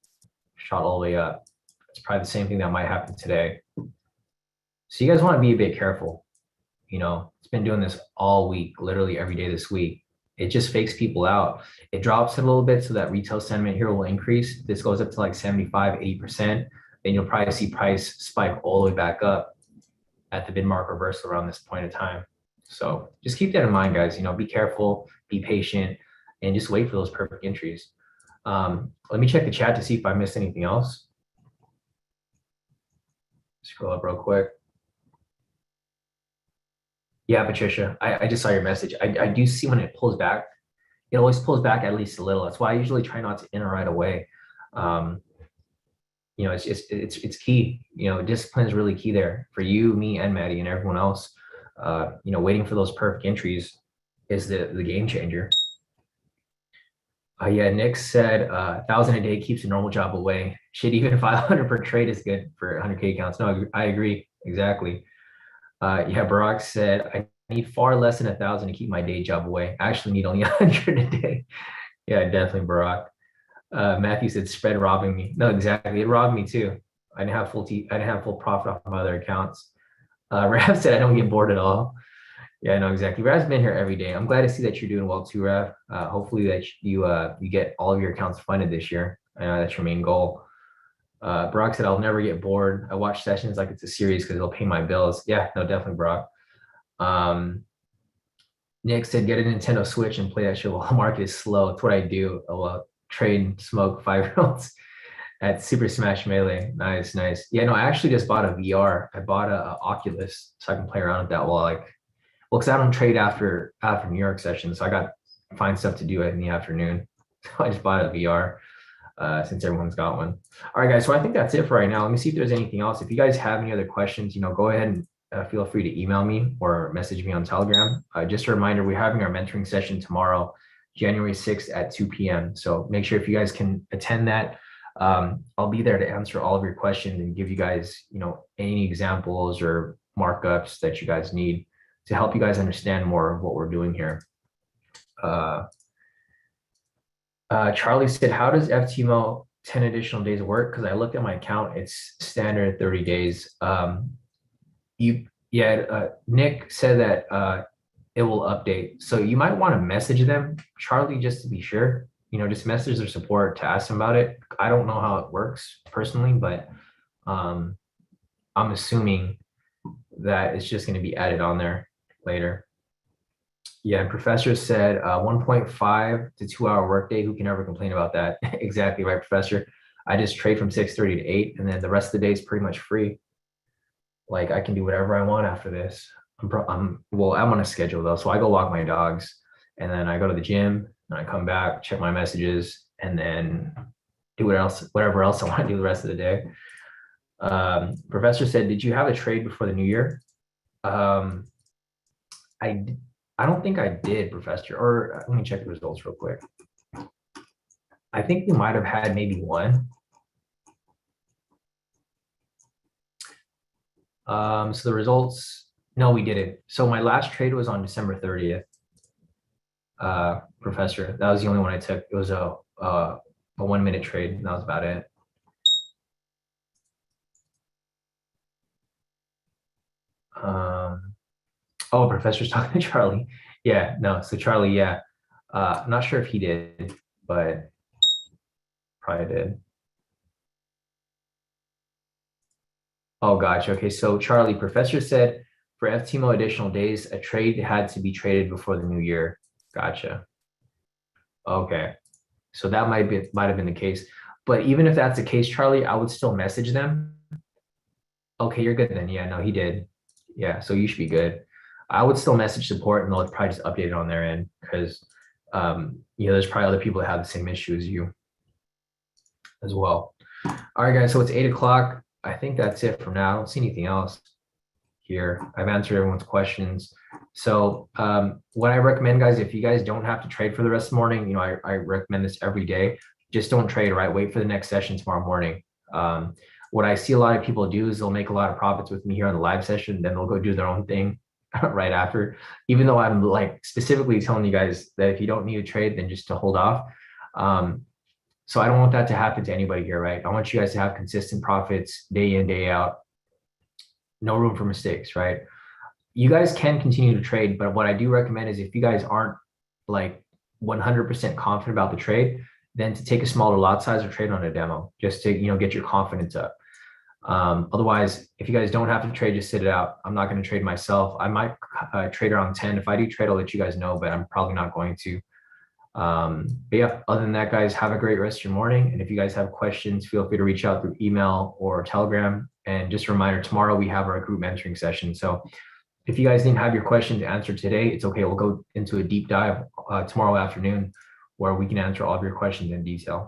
shot all the way up. It's probably the same thing that might happen today. So you guys want to be a bit careful. You know, it's been doing this all week, literally every day this week. It just fakes people out. It drops it a little bit so that retail sentiment here will increase. This goes up to like 75, 80%. Then you'll probably see price spike all the way back up at the mid-market reversal around this point in time. So just keep that in mind, guys. You know, be careful, be patient, and just wait for those perfect entries. Let me check the chat to see if I missed anything else. Scroll up real quick. Yeah, Patricia, I just saw your message. I do see when it pulls back, it always pulls back at least a little. That's why I usually try not to enter right away. You know, it's key. You know, discipline is really key there for you, me, and Maddie, and everyone else. You know, waiting for those perfect entries is the game changer. Yeah, Nick said 1,000 a day keeps a normal job away. Shit, even 500 per trade is good for 100K accounts. No, I agree exactly. Yeah, Barack said, I need far less than 1,000 to keep my day job away. I actually need only 100 a day. Yeah, definitely, Barack. Matthew said, spread robbing me. No, exactly. It robbed me too. I didn't have I didn't have full profit off my other accounts. Rav said, I don't get bored at all. Yeah, no, exactly. Rav's been here every day. I'm glad to see that you're doing well too, Rav. Hopefully that you get all of your accounts funded this year. I know that's your main goal. Brock said, I'll never get bored. I watch sessions like it's a series because it'll pay my bills. Yeah, no, definitely, Brock. Nick said, get a Nintendo Switch and play that shit while the market is slow. That's what I do. I'll trade smoke 5-year-olds at Super Smash Melee. Nice, nice. Yeah, no, I actually just bought a VR. I bought a Oculus so I can play around with that while well, because I don't trade after New York sessions. So I got find stuff to do in the afternoon. So I just bought a VR. Since everyone's got one. All right, guys. So I think that's it for right now. Let me see if there's anything else. If you guys have any other questions, you know, go ahead and feel free to email me or message me on Telegram. Just a reminder, we're having our mentoring session tomorrow, January 6th at 2 p.m. So make sure if you guys can attend that, I'll be there to answer all of your questions and give you guys, you know, any examples or markups that you guys need to help you guys understand more of what we're doing here. Charlie said, how does FTMO 10 additional days work? Because I looked at my account, it's standard 30 days. Nick said that it will update. So you might want to message them, Charlie, just to be sure. You know, just message their support to ask them about it. I don't know how it works personally, but I'm assuming that it's just going to be added on there later. Yeah, and Professor said 1.5 to 2 hour workday. Who can ever complain about that? Exactly right, Professor. I just trade from 6:30 to 8, and then the rest of the day is pretty much free. Like I can do whatever I want after this. I'm on a schedule though, so I go walk my dogs, and then I go to the gym, and I come back, check my messages, and then do whatever else I want to do the rest of the day. Professor said, "Did you have a trade before the new year?" I don't think I did, Professor, or let me check the results real quick. I think we might have had maybe one. So the results, no, we didn't. So my last trade was on December 30th. Professor, that was the only one I took. It was a 1 minute trade, and that was about it. Oh, Professor's talking to Charlie. Yeah, no, so Charlie, yeah. I'm not sure if he did, but probably did. Oh, gotcha. Okay, so Charlie, professor said for FTMO additional days, a trade had to be traded before the new year. Gotcha. Okay, so that might have been the case. But even if that's the case, Charlie, I would still message them. Okay, you're good then. Yeah, no, he did. Yeah, so you should be good. I would still message support and they'll probably just update it on their end because there's probably other people that have the same issue as you as well. All right, guys, so it's 8 o'clock. I think that's it for now. I don't see anything else here. I've answered everyone's questions. So what I recommend, guys, if you guys don't have to trade for the rest of the morning, I recommend this every day. Just don't trade, right? Wait for the next session tomorrow morning. What I see a lot of people do is they'll make a lot of profits with me here on the live session, then they'll go do their own thing right after, even though I'm like specifically telling you guys that if you don't need to trade, then just to hold off. So I don't want that to happen to anybody here, right? I want you guys to have consistent profits day in, day out. No room for mistakes, right? You guys can continue to trade, but what I do recommend is if you guys aren't like 100% confident about the trade, then to take a smaller lot size or trade on a demo just to get your confidence up. Otherwise, if you guys don't have to trade, just sit it out. I'm not going to trade myself. I might trade around 10. If I do trade, I'll let you guys know, but I'm probably not going to. But yeah, other than that, guys, have a great rest of your morning. And if you guys have questions, feel free to reach out through email or Telegram. And just a reminder, tomorrow we have our group mentoring session. So if you guys didn't have your questions answered today, it's okay. We'll go into a deep dive tomorrow afternoon where we can answer all of your questions in detail.